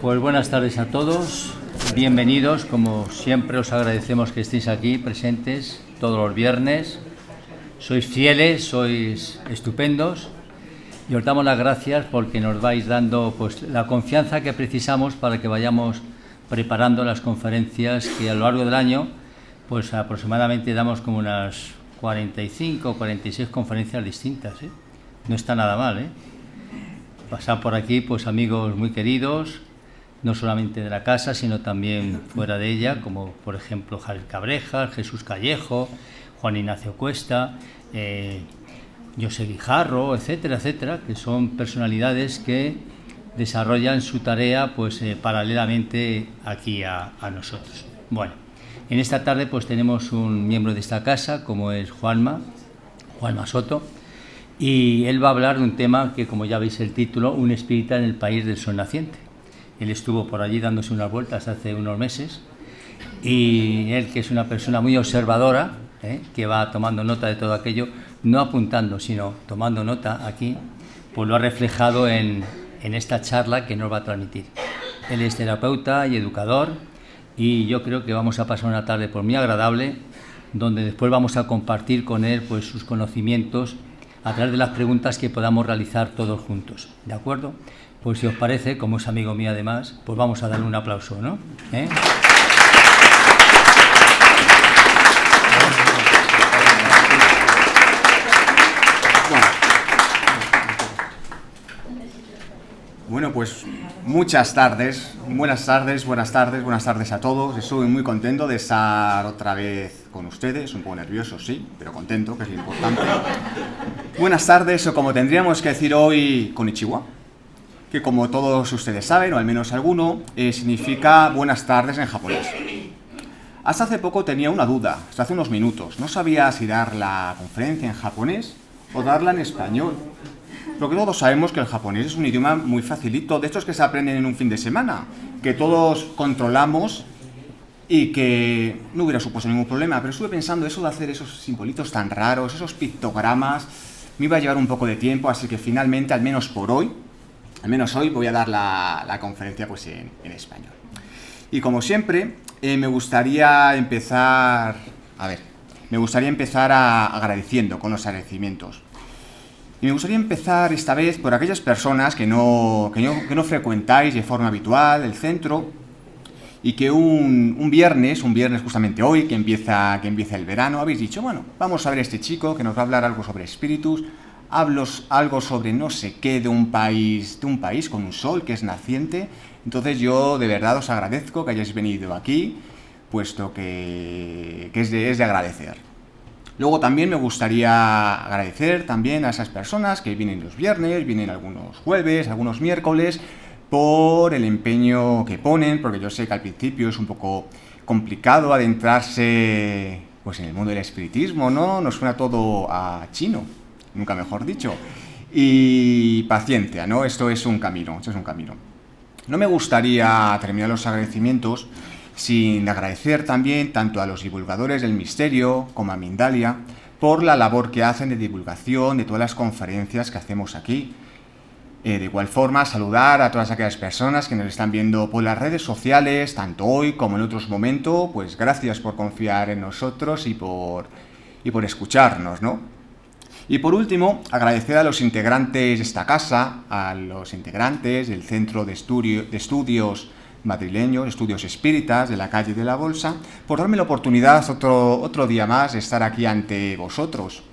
Pues buenas tardes a todos, bienvenidos. Como siempre os agradecemos que estéis aquí presentes todos los viernes. Sois fieles, sois estupendos y os damos las gracias porque nos vais dando pues la confianza que precisamos para que vayamos preparando las conferencias que a lo largo del año pues aproximadamente damos como unas 45 o 46 conferencias distintas, ¿eh? No está nada mal, ¿eh? Pasan por aquí pues amigos muy queridos, no solamente de la casa, sino también fuera de ella, como por ejemplo Javier Cabrejas, Jesús Callejo, Juan Ignacio Cuesta, José Guijarro, etcétera, etcétera, que son personalidades que desarrollan su tarea pues paralelamente aquí a nosotros. Bueno, en esta tarde pues tenemos un miembro de esta casa, como es Juanma Soto, y él va a hablar de un tema que, como ya veis el título, un espírita en el país del sol naciente. Él estuvo por allí dándose unas vueltas hace unos meses y él, que es una persona muy observadora, que va tomando nota de todo aquello, no apuntando, sino tomando nota aquí, pues lo ha reflejado en esta charla que nos va a transmitir. Él es terapeuta y educador y yo creo que vamos a pasar una tarde pues muy agradable, donde después vamos a compartir con él pues sus conocimientos a través de las preguntas que podamos realizar todos juntos, ¿de acuerdo? Pues si os parece, como es amigo mío además, pues vamos a darle un aplauso, ¿no? Bueno, pues muchas tardes, buenas tardes a todos. Estoy muy contento de estar otra vez con ustedes, un poco nervioso, sí, pero contento, que es lo importante. Buenas tardes, o como tendríamos que decir hoy, konnichiwa, que como todos ustedes saben, o al menos alguno, significa buenas tardes en japonés. Hasta hace poco tenía una duda, hasta hace unos minutos. No sabía si dar la conferencia en japonés o darla en español. Porque todos sabemos que el japonés es un idioma muy facilito, de estos que se aprenden en un fin de semana, que todos controlamos y que no hubiera supuesto ningún problema. Pero estuve pensando eso de hacer esos simbolitos tan raros, esos pictogramas, me iba a llevar un poco de tiempo, así que finalmente, al menos hoy, voy a dar la conferencia pues en español. Y como siempre, me gustaría empezar agradeciendo con los agradecimientos. Y me gustaría empezar esta vez por aquellas personas que no frecuentáis de forma habitual el centro y que un viernes justamente hoy, que empieza el verano, habéis dicho, bueno, vamos a ver a este chico que nos va a hablar algo sobre espíritus, algo sobre no sé qué de un país con un sol que es naciente. Entonces yo de verdad os agradezco que hayáis venido aquí, puesto que es de agradecer. Luego también me gustaría agradecer también a esas personas que vienen los viernes, vienen algunos jueves, algunos miércoles, por el empeño que ponen, porque yo sé que al principio es un poco complicado adentrarse pues en el mundo del espiritismo, ¿no? Nos suena todo a chino, nunca mejor dicho. Y paciencia, ¿no? Esto es un camino. No me gustaría terminar los agradecimientos sin agradecer también tanto a los divulgadores del misterio como a Mindalia por la labor que hacen de divulgación de todas las conferencias que hacemos aquí. De igual forma, saludar a todas aquellas personas que nos están viendo por las redes sociales, tanto hoy como en otros momentos. Pues gracias por confiar en nosotros y por escucharnos, ¿no? Y por último, agradecer a los integrantes de esta casa, a los integrantes del Centro de Estudios madrileños, Estudios Espíritas de la calle de la Bolsa, por darme la oportunidad otro día más de estar aquí ante vosotros,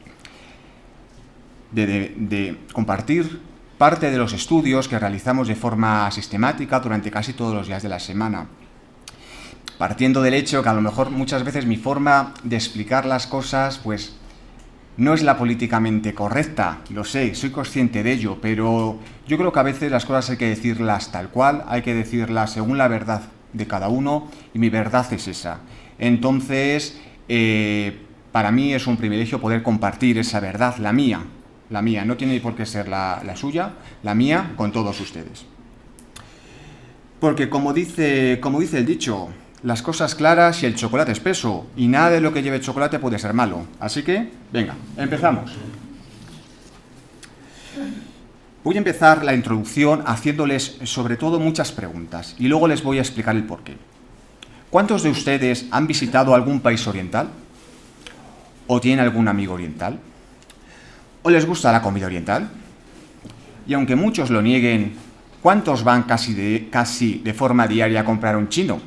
de compartir parte de los estudios que realizamos de forma sistemática durante casi todos los días de la semana. Partiendo del hecho que a lo mejor muchas veces mi forma de explicar las cosas pues no es la políticamente correcta, lo sé, soy consciente de ello, pero yo creo que a veces las cosas hay que decirlas tal cual, hay que decirlas según la verdad de cada uno, y mi verdad es esa. Entonces, para mí es un privilegio poder compartir esa verdad, la mía, no tiene por qué ser la suya, la mía, con todos ustedes. Porque como dice el dicho, las cosas claras y el chocolate espeso, y nada de lo que lleve chocolate puede ser malo. Así que, venga, empezamos. Voy a empezar la introducción haciéndoles sobre todo muchas preguntas y luego les voy a explicar el porqué. ¿Cuántos de ustedes han visitado algún país oriental? ¿O tienen algún amigo oriental? ¿O les gusta la comida oriental? Y aunque muchos lo nieguen, ¿cuántos van casi de forma diaria a comprar un chino?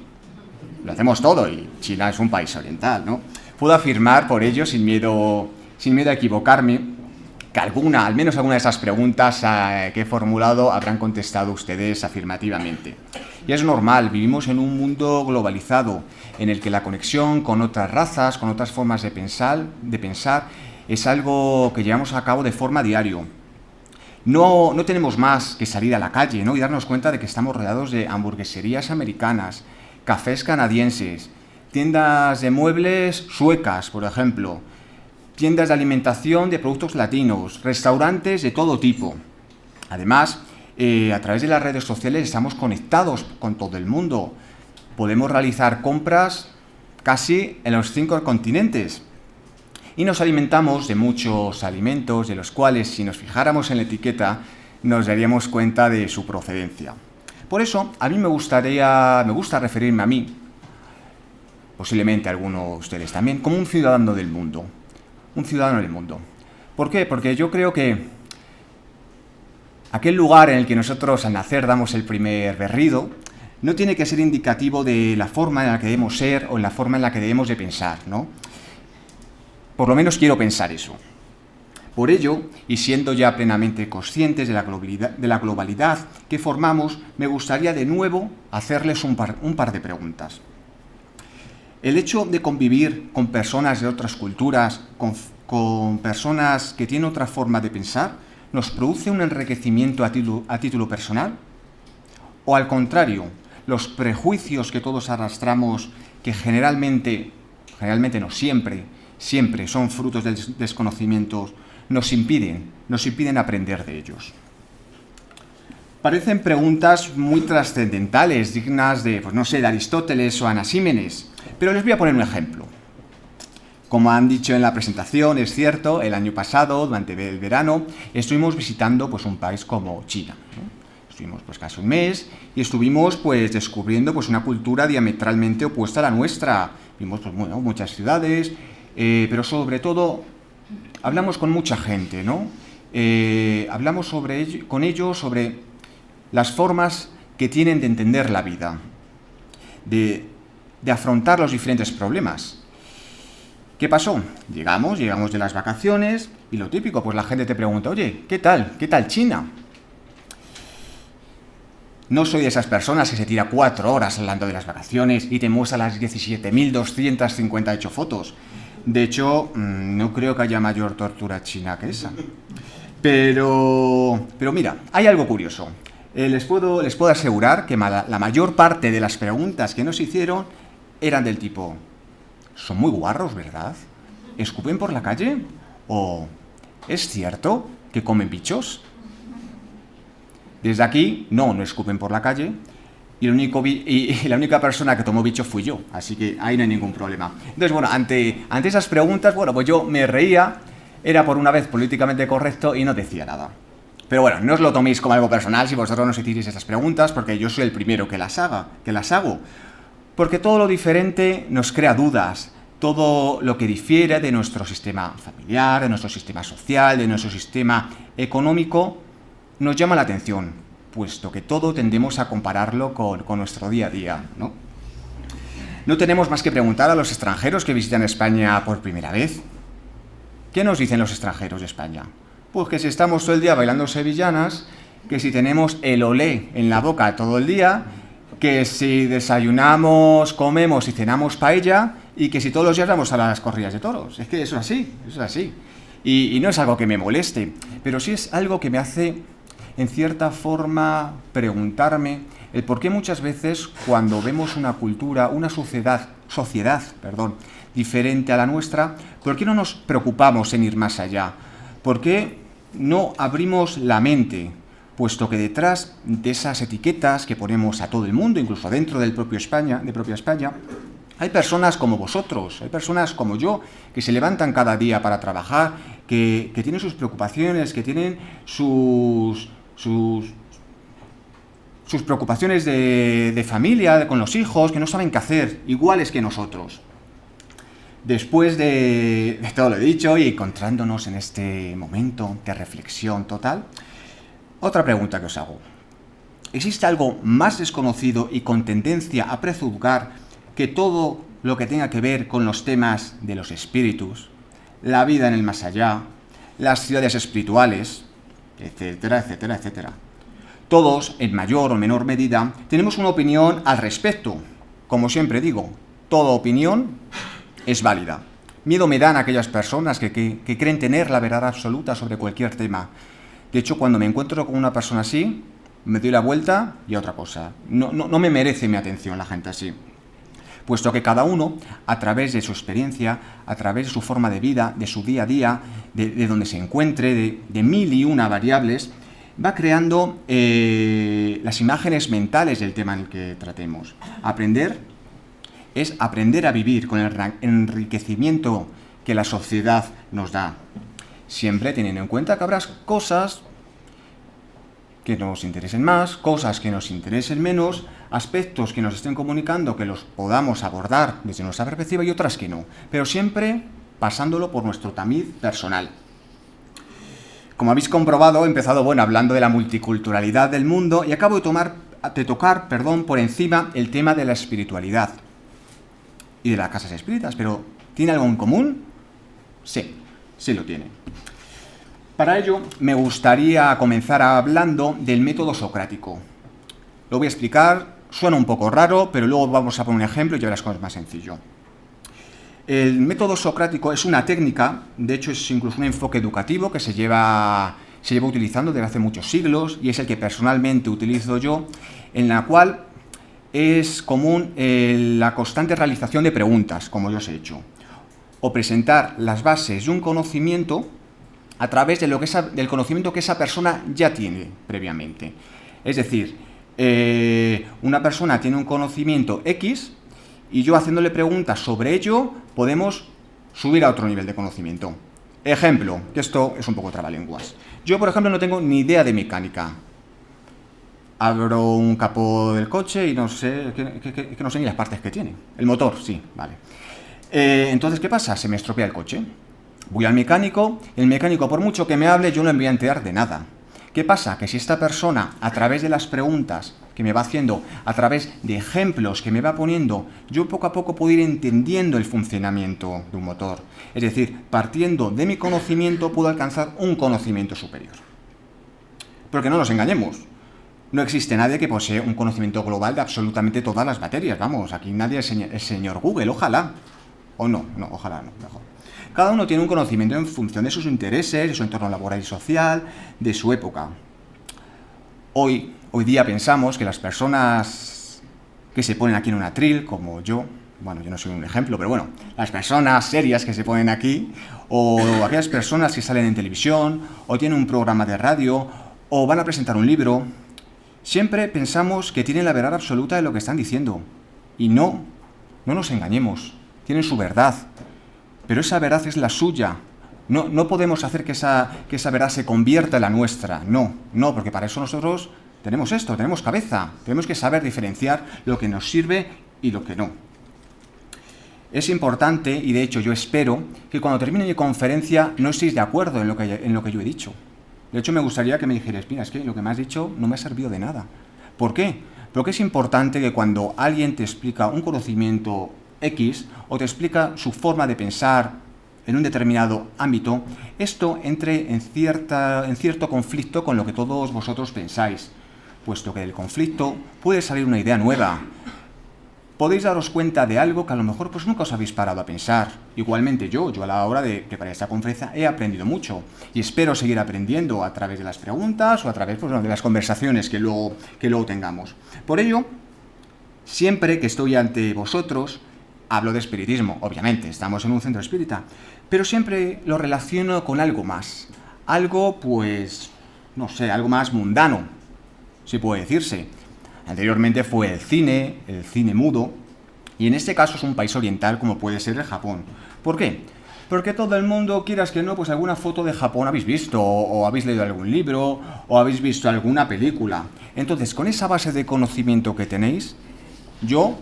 Lo hacemos todo y China es un país oriental, ¿no? Puedo afirmar por ello, sin miedo a equivocarme, que al menos alguna de esas preguntas que he formulado habrán contestado ustedes afirmativamente. Y es normal, vivimos en un mundo globalizado en el que la conexión con otras razas, con otras formas de pensar es algo que llevamos a cabo de forma diaria. No tenemos más que salir a la calle, ¿no? Y darnos cuenta de que estamos rodeados de hamburgueserías americanas, cafés canadienses, tiendas de muebles suecas, por ejemplo, tiendas de alimentación de productos latinos, restaurantes de todo tipo. Además, a través de las redes sociales estamos conectados con todo el mundo. Podemos realizar compras casi en los 5 continentes. Y nos alimentamos de muchos alimentos, de los cuales, si nos fijáramos en la etiqueta, nos daríamos cuenta de su procedencia. Por eso, a mí me gusta referirme a mí, posiblemente a algunos de ustedes también, como un ciudadano del mundo. Un ciudadano del mundo. ¿Por qué? Porque yo creo que aquel lugar en el que nosotros al nacer damos el primer berrido no tiene que ser indicativo de la forma en la que debemos ser o en la forma en la que debemos de pensar, ¿no? Por lo menos quiero pensar eso. Por ello, y siendo ya plenamente conscientes de la globalidad que formamos, me gustaría de nuevo hacerles un par de preguntas. El hecho de convivir con personas de otras culturas, con personas que tienen otra forma de pensar, ¿nos produce un enriquecimiento a título personal? ¿O al contrario, los prejuicios que todos arrastramos, que generalmente no siempre son frutos del desconocimiento, nos impiden aprender de ellos? Parecen preguntas muy trascendentales, dignas de, de Aristóteles o Anaxímenes, pero les voy a poner un ejemplo. Como han dicho en la presentación, es cierto, el año pasado, durante el verano, estuvimos visitando un país como China, ¿no? Estuvimos casi un mes y estuvimos descubriendo una cultura diametralmente opuesta a la nuestra. Vimos muchas ciudades, pero sobre todo hablamos con mucha gente, ¿no? Hablamos con ellos sobre las formas que tienen de entender la vida, de afrontar los diferentes problemas. ¿Qué pasó? Llegamos de las vacaciones y lo típico, la gente te pregunta, oye, ¿qué tal China? No soy de esas personas que se tira 4 horas hablando de las vacaciones y te muestra las 17.258 fotos. De hecho, no creo que haya mayor tortura china que esa. Pero mira, hay algo curioso. Les puedo asegurar que la mayor parte de las preguntas que nos hicieron eran del tipo: son muy guarros, ¿verdad? ¿Escupen por la calle? ¿O es cierto que comen bichos? Desde aquí, no escupen por la calle. Y la única persona que tomó bicho fui yo, así que ahí no hay ningún problema. Entonces, ante esas preguntas, yo me reía, era por una vez políticamente correcto y no decía nada. Pero no os lo toméis como algo personal si vosotros no os hicierais esas preguntas, porque yo soy el primero que las hago. Porque todo lo diferente nos crea dudas, todo lo que difiere de nuestro sistema familiar, de nuestro sistema social, de nuestro sistema económico, nos llama la atención, puesto que todo tendemos a compararlo con nuestro día a día, ¿no? No tenemos más que preguntar a los extranjeros que visitan España por primera vez. ¿Qué nos dicen los extranjeros de España? Pues que si estamos todo el día bailando sevillanas, que si tenemos el olé en la boca todo el día, que si desayunamos, comemos y cenamos paella, y que si todos los días vamos a las corridas de toros. Es que eso es así. Y no es algo que me moleste, pero sí es algo que me hace, en cierta forma, preguntarme el por qué muchas veces cuando vemos una cultura, una sociedad, diferente a la nuestra, ¿por qué no nos preocupamos en ir más allá? ¿Por qué no abrimos la mente? Puesto que detrás de esas etiquetas que ponemos a todo el mundo, incluso dentro de propia España, hay personas como vosotros, hay personas como yo, que se levantan cada día para trabajar, que tienen sus preocupaciones, que tienen sus sus preocupaciones de familia, con los hijos, que no saben qué hacer, iguales que nosotros. Después de todo lo dicho y encontrándonos en este momento de reflexión total, otra pregunta que os hago. ¿Existe algo más desconocido y con tendencia a prejuzgar que todo lo que tenga que ver con los temas de los espíritus, la vida en el más allá, las ciudades espirituales, etcétera, etcétera, etcétera? Todos, en mayor o menor medida, tenemos una opinión al respecto. Como siempre digo, toda opinión es válida. Miedo me dan aquellas personas que creen tener la verdad absoluta sobre cualquier tema. De hecho, cuando me encuentro con una persona así, me doy la vuelta y a otra cosa. No me merece mi atención la gente así. Puesto que cada uno, a través de su experiencia, a través de su forma de vida, de su día a día, de donde se encuentre, de mil y una variables, va creando las imágenes mentales del tema en el que tratemos. Aprender es aprender a vivir con el enriquecimiento que la sociedad nos da. Siempre teniendo en cuenta que habrá cosas que nos interesen más, cosas que nos interesen menos, aspectos que nos estén comunicando que los podamos abordar desde nuestra perspectiva y otras que no, pero siempre pasándolo por nuestro tamiz personal. Como habéis comprobado, he empezado hablando de la multiculturalidad del mundo y acabo de tocar por encima el tema de la espiritualidad y de las casas espíritas, pero ¿tiene algo en común? Sí lo tiene. Para ello, me gustaría comenzar hablando del método socrático. Lo voy a explicar, suena un poco raro, pero luego vamos a poner un ejemplo y ya verás cómo es más sencillo. El método socrático es una técnica, de hecho es incluso un enfoque educativo que se lleva utilizando desde hace muchos siglos y es el que personalmente utilizo yo, en la cual es común la constante realización de preguntas, como yo os he hecho, o presentar las bases de un conocimiento a través de del conocimiento que esa persona ya tiene previamente. Es decir, una persona tiene un conocimiento X y yo haciéndole preguntas sobre ello podemos subir a otro nivel de conocimiento. Ejemplo, que esto es un poco trabalenguas. Yo, por ejemplo, no tengo ni idea de mecánica. Abro un capó del coche y no sé ni las partes que tiene. El motor, sí, vale. Entonces, ¿qué pasa? Se me estropea el coche. Voy al mecánico, el mecánico, por mucho que me hable, yo no me voy a enterar de nada. ¿Qué pasa? Que si esta persona, a través de las preguntas que me va haciendo, a través de ejemplos que me va poniendo, yo poco a poco puedo ir entendiendo el funcionamiento de un motor. Es decir, partiendo de mi conocimiento, puedo alcanzar un conocimiento superior. Porque no nos engañemos. No existe nadie que posee un conocimiento global de absolutamente todas las materias. Vamos, aquí nadie es señor Google, ojalá. O no, ojalá no, mejor. Cada uno tiene un conocimiento en función de sus intereses, de su entorno laboral y social, de su época. Hoy día pensamos que las personas que se ponen aquí en un atril, como yo no soy un ejemplo, pero bueno, las personas serias que se ponen aquí, o aquellas personas que salen en televisión, o tienen un programa de radio, o van a presentar un libro, siempre pensamos que tienen la verdad absoluta de lo que están diciendo. Y no nos engañemos, tienen su verdad. Pero esa verdad es la suya. No podemos hacer que esa verdad se convierta en la nuestra. No, porque para eso nosotros tenemos tenemos cabeza. Tenemos que saber diferenciar lo que nos sirve y lo que no. Es importante, y de hecho yo espero, que cuando termine mi conferencia no estéis de acuerdo en lo que yo he dicho. De hecho me gustaría que me dijerais, mira, es que lo que me has dicho no me ha servido de nada. ¿Por qué? Porque es importante que cuando alguien te explica un conocimiento X o te explica su forma de pensar en un determinado ámbito, esto entre en cierto conflicto con lo que todos vosotros pensáis, puesto que del conflicto puede salir una idea nueva. Podéis daros cuenta de algo que a lo mejor nunca os habéis parado a pensar. Igualmente yo a la hora de preparar esta conferencia he aprendido mucho y espero seguir aprendiendo a través de las preguntas o a través de las conversaciones que luego tengamos. Por ello, siempre que estoy ante vosotros, hablo de espiritismo, obviamente, estamos en un centro espírita, pero siempre lo relaciono con algo más. Algo, algo más mundano, si puede decirse. Anteriormente fue el cine mudo, y en este caso es un país oriental como puede ser el Japón. ¿Por qué? Porque todo el mundo, quieras que no, pues alguna foto de Japón habéis visto, o habéis leído algún libro, o habéis visto alguna película. Entonces, con esa base de conocimiento que tenéis, yo,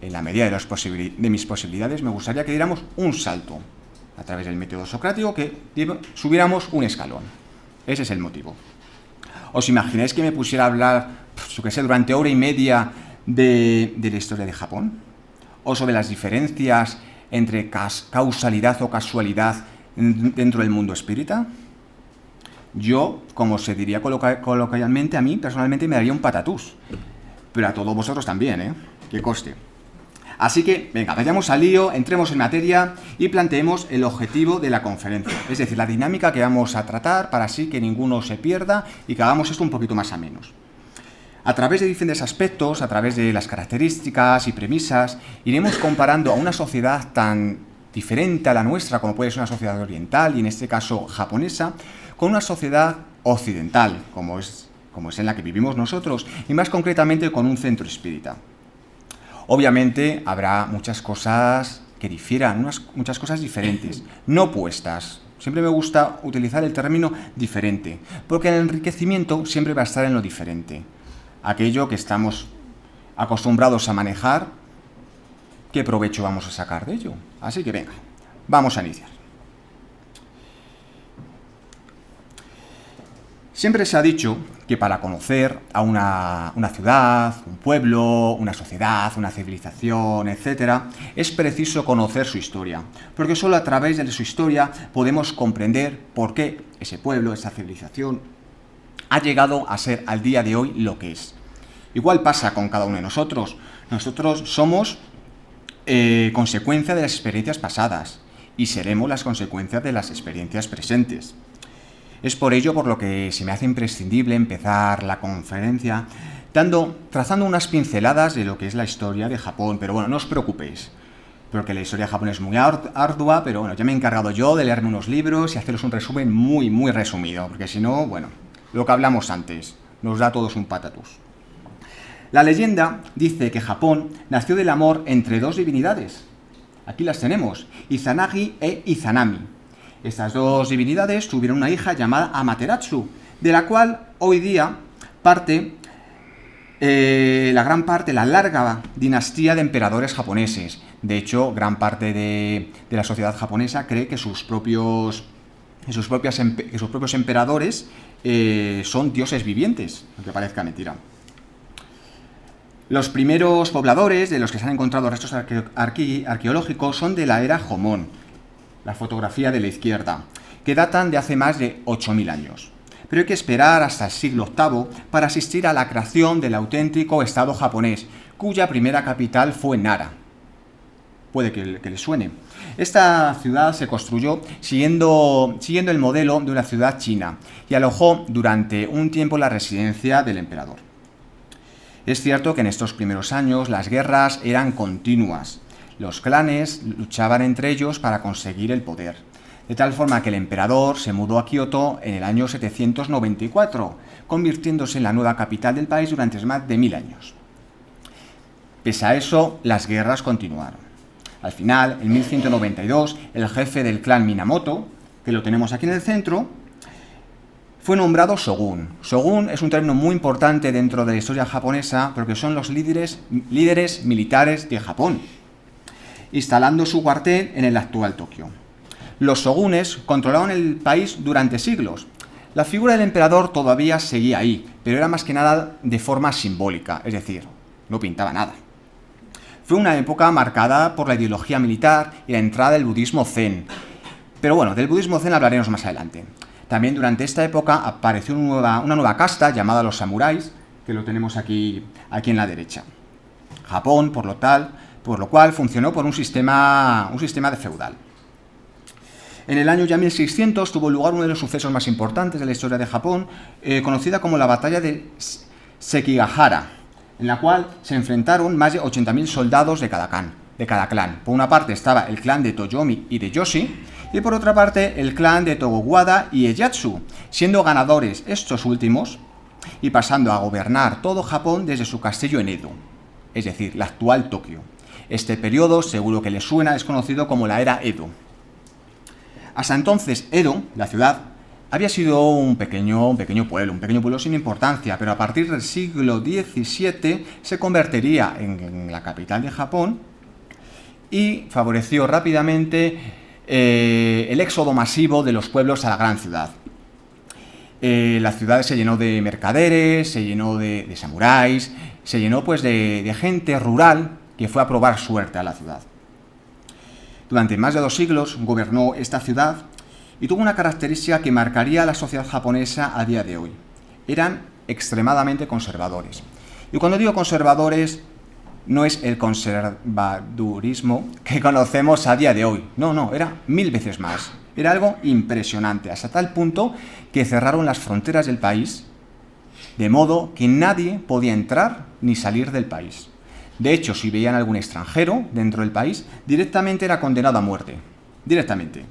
en la medida de mis posibilidades, me gustaría que diéramos un salto a través del método socrático, que subiéramos un escalón. Ese es el motivo. ¿Os imagináis que me pusiera a hablar, yo qué sé, durante hora y media de la historia de Japón? ¿O sobre las diferencias entre causalidad o casualidad dentro del mundo espírita? Yo, como se diría coloquialmente, a mí personalmente me daría un patatús. Pero a todos vosotros también, ¿eh? Que coste. Así que, venga, vayamos al lío, entremos en materia y planteemos el objetivo de la conferencia. Es decir, la dinámica que vamos a tratar para así que ninguno se pierda y que hagamos esto un poquito más ameno. A través de diferentes aspectos, a través de las características y premisas, iremos comparando a una sociedad tan diferente a la nuestra, como puede ser una sociedad oriental y en este caso japonesa, con una sociedad occidental, como es en la que vivimos nosotros, y más concretamente con un centro espírita. Obviamente habrá muchas cosas que difieran, muchas cosas diferentes, no opuestas. Siempre me gusta utilizar el término diferente, porque el enriquecimiento siempre va a estar en lo diferente. Aquello que estamos acostumbrados a manejar, ¿qué provecho vamos a sacar de ello? Así que venga, vamos a iniciar. Siempre se ha dicho que para conocer a una ciudad, un pueblo, una sociedad, una civilización, etc., es preciso conocer su historia, porque solo a través de su historia podemos comprender por qué ese pueblo, esa civilización, ha llegado a ser al día de hoy lo que es. Igual pasa con cada uno de nosotros. Nosotros somos consecuencia de las experiencias pasadas y seremos las consecuencias de las experiencias presentes. Es por ello por lo que se me hace imprescindible empezar la conferencia trazando unas pinceladas de lo que es la historia de Japón. Pero bueno, no os preocupéis, porque la historia de Japón es muy ardua, pero bueno, ya me he encargado yo de leerme unos libros y haceros un resumen muy, muy resumido, porque si no, bueno, lo que hablamos antes, nos da a todos un patatús. La leyenda dice que Japón nació del amor entre dos divinidades. Aquí las tenemos, Izanagi e Izanami. Estas dos divinidades tuvieron una hija llamada Amaterasu, de la cual hoy día parte la larga dinastía de emperadores japoneses. De hecho, gran parte de la sociedad japonesa cree que sus propios emperadores son dioses vivientes, aunque parezca mentira. Los primeros pobladores de los que se han encontrado restos arqueológicos son de la era Jomon, la fotografía de la izquierda, que datan de hace más de 8.000 años. Pero hay que esperar hasta el siglo VIII para asistir a la creación del auténtico Estado japonés, cuya primera capital fue Nara. Puede que le suene. Esta ciudad se construyó siguiendo el modelo de una ciudad china y alojó durante un tiempo la residencia del emperador. Es cierto que en estos primeros años las guerras eran continuas. Los clanes luchaban entre ellos para conseguir el poder, de tal forma que el emperador se mudó a Kioto en el año 794, convirtiéndose en la nueva capital del país durante más de 1000 años. Pese a eso, las guerras continuaron. Al final, en 1192, el jefe del clan Minamoto, que lo tenemos aquí en el centro, fue nombrado shogun. Shogun es un término muy importante dentro de la historia japonesa porque son los líderes militares de Japón, instalando su cuartel en el actual Tokio. Los shogunes controlaban el país durante siglos. La figura del emperador todavía seguía ahí, pero era más que nada de forma simbólica, es decir, no pintaba nada. Fue una época marcada por la ideología militar y la entrada del budismo zen. Pero bueno, del budismo zen hablaremos más adelante. También durante esta época apareció una nueva casta llamada los samuráis, que lo tenemos aquí en la derecha. Japón, por lo cual funcionó por un sistema de feudal. En el año ya 1600 tuvo lugar uno de los sucesos más importantes de la historia de Japón, conocida como la batalla de Sekigahara, en la cual se enfrentaron más de 80.000 soldados de cada clan. Por una parte estaba el clan de Toyomi y de Yoshi, y por otra parte el clan de Tokugawa y Ieyasu, siendo ganadores estos últimos y pasando a gobernar todo Japón desde su castillo en Edo, es decir, la actual Tokio. Este periodo, seguro que les suena, es conocido como la era Edo. Hasta entonces, Edo, la ciudad, había sido un pequeño pueblo sin importancia, pero a partir del siglo XVII se convertiría en la capital de Japón y favoreció rápidamente el éxodo masivo de los pueblos a la gran ciudad. La ciudad se llenó de mercaderes, se llenó de samuráis, se llenó pues de gente rural que fue a probar suerte a la ciudad. Durante más de 2 siglos gobernó esta ciudad y tuvo una característica que marcaría a la sociedad japonesa a día de hoy. Eran extremadamente conservadores. Y cuando digo conservadores, no es el conservadurismo que conocemos a día de hoy. No, era 1000 veces más. Era algo impresionante, hasta tal punto que cerraron las fronteras del país, de modo que nadie podía entrar ni salir del país. De hecho, si veían a algún extranjero dentro del país, directamente era condenado a muerte. Directamente.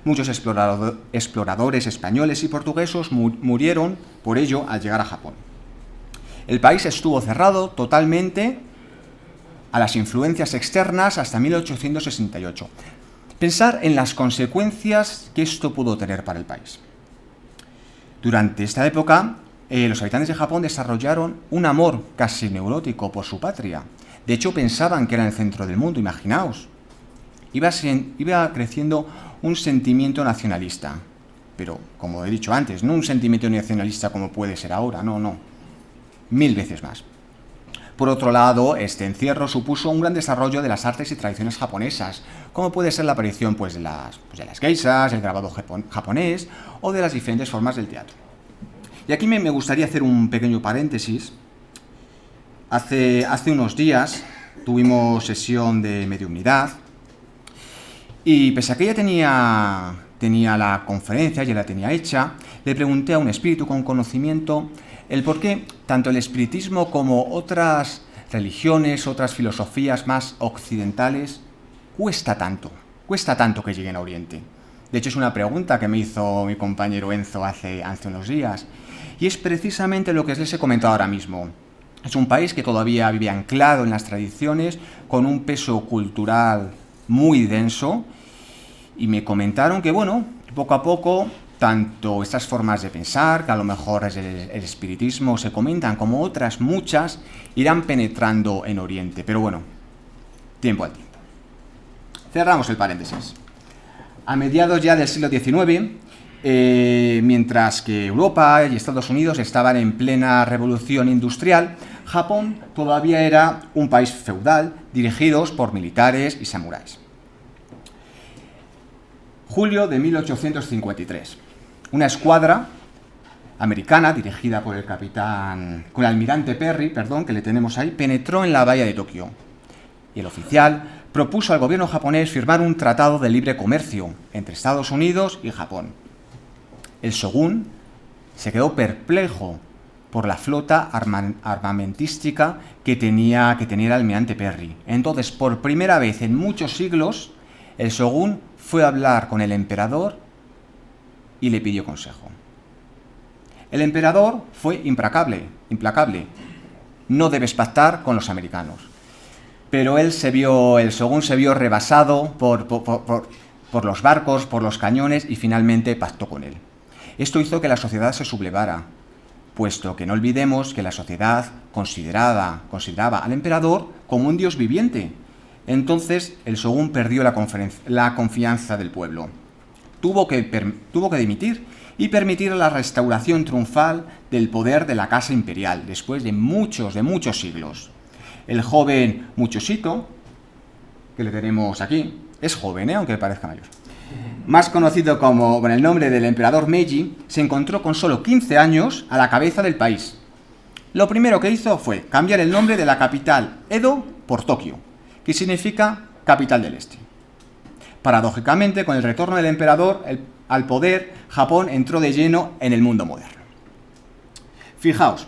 Muchos exploradores españoles y portugueses murieron por ello al llegar a Japón. El país estuvo cerrado totalmente a las influencias externas hasta 1868. Pensar en las consecuencias que esto pudo tener para el país. Durante esta época, los habitantes de Japón desarrollaron un amor casi neurótico por su patria. De hecho, pensaban que era el centro del mundo, imaginaos. Iba creciendo un sentimiento nacionalista. Pero, como he dicho antes, no un sentimiento nacionalista como puede ser ahora, no. 1000 veces más. Por otro lado, este encierro supuso un gran desarrollo de las artes y tradiciones japonesas, como puede ser la aparición de las geishas, el grabado japonés o de las diferentes formas del teatro. Y aquí me gustaría hacer un pequeño paréntesis. Hace unos días tuvimos sesión de mediunidad y pese a que ella tenía la conferencia, ya la tenía hecha, le pregunté a un espíritu con conocimiento el por qué tanto el espiritismo como otras religiones, otras filosofías más occidentales cuesta tanto que lleguen a Oriente. De hecho, es una pregunta que me hizo mi compañero Enzo hace unos días. Y es precisamente lo que les he comentado ahora mismo. Es un país que todavía vive anclado en las tradiciones, con un peso cultural muy denso. Y me comentaron que, poco a poco, tanto estas formas de pensar, que a lo mejor es el espiritismo, se comentan, como otras muchas, irán penetrando en Oriente. Pero tiempo al tiempo. Cerramos el paréntesis. A mediados ya del siglo XIX, mientras que Europa y Estados Unidos estaban en plena revolución industrial, Japón todavía era un país feudal, dirigidos por militares y samuráis. Julio de 1853. Una escuadra americana, dirigida por el almirante Perry, que le tenemos ahí, penetró en la bahía de Tokio. Y el oficial propuso al gobierno japonés firmar un tratado de libre comercio entre Estados Unidos y Japón. El shōgun se quedó perplejo por la flota armamentística que tenía el almirante Perry. Entonces, por primera vez en muchos siglos, el shōgun fue a hablar con el emperador y le pidió consejo. El emperador fue implacable. No debes pactar con los americanos. Pero el shōgun se vio rebasado por los barcos, por los cañones y finalmente pactó con él. Esto hizo que la sociedad se sublevara, puesto que no olvidemos que la sociedad consideraba al emperador como un dios viviente. Entonces el shōgun perdió la confianza del pueblo. Tuvo que dimitir y permitir la restauración triunfal del poder de la casa imperial, después de muchos siglos. El joven Muchoshito, que le tenemos aquí, es joven, aunque le parezca mayor, más conocido con el nombre del emperador Meiji, se encontró con solo 15 años a la cabeza del país. Lo primero que hizo fue cambiar el nombre de la capital Edo por Tokio, que significa capital del este. Paradójicamente, con el retorno del emperador al poder, Japón entró de lleno en el mundo moderno. Fijaos,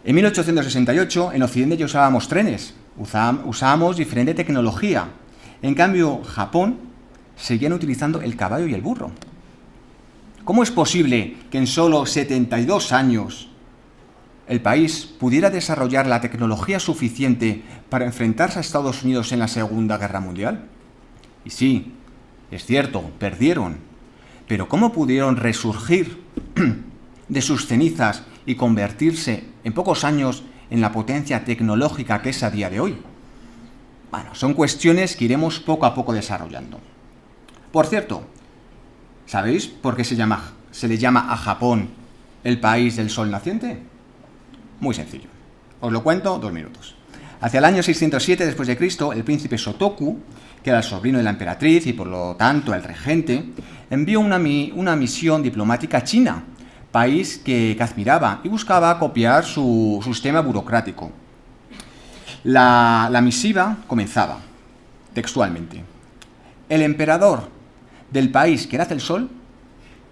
en 1868 en Occidente ya usábamos trenes, usábamos diferente tecnología. En cambio, Japón seguían utilizando el caballo y el burro. ¿Cómo es posible que en solo 72 años el país pudiera desarrollar la tecnología suficiente para enfrentarse a Estados Unidos en la Segunda Guerra Mundial? Y sí, es cierto, perdieron, Pero ¿cómo pudieron resurgir de sus cenizas y convertirse en pocos años en la potencia tecnológica que es a día de hoy? Bueno, son cuestiones que iremos poco a poco desarrollando. Por cierto, ¿sabéis por qué se le llama a Japón el país del sol naciente? Muy sencillo. Os lo cuento 2 minutos. Hacia el año 607 después de Cristo, el príncipe Shotoku, que era el sobrino de la emperatriz y por lo tanto el regente, envió una misión diplomática a China, país que admiraba y buscaba copiar su sistema burocrático. La misiva comenzaba textualmente: el emperador del país que nace el sol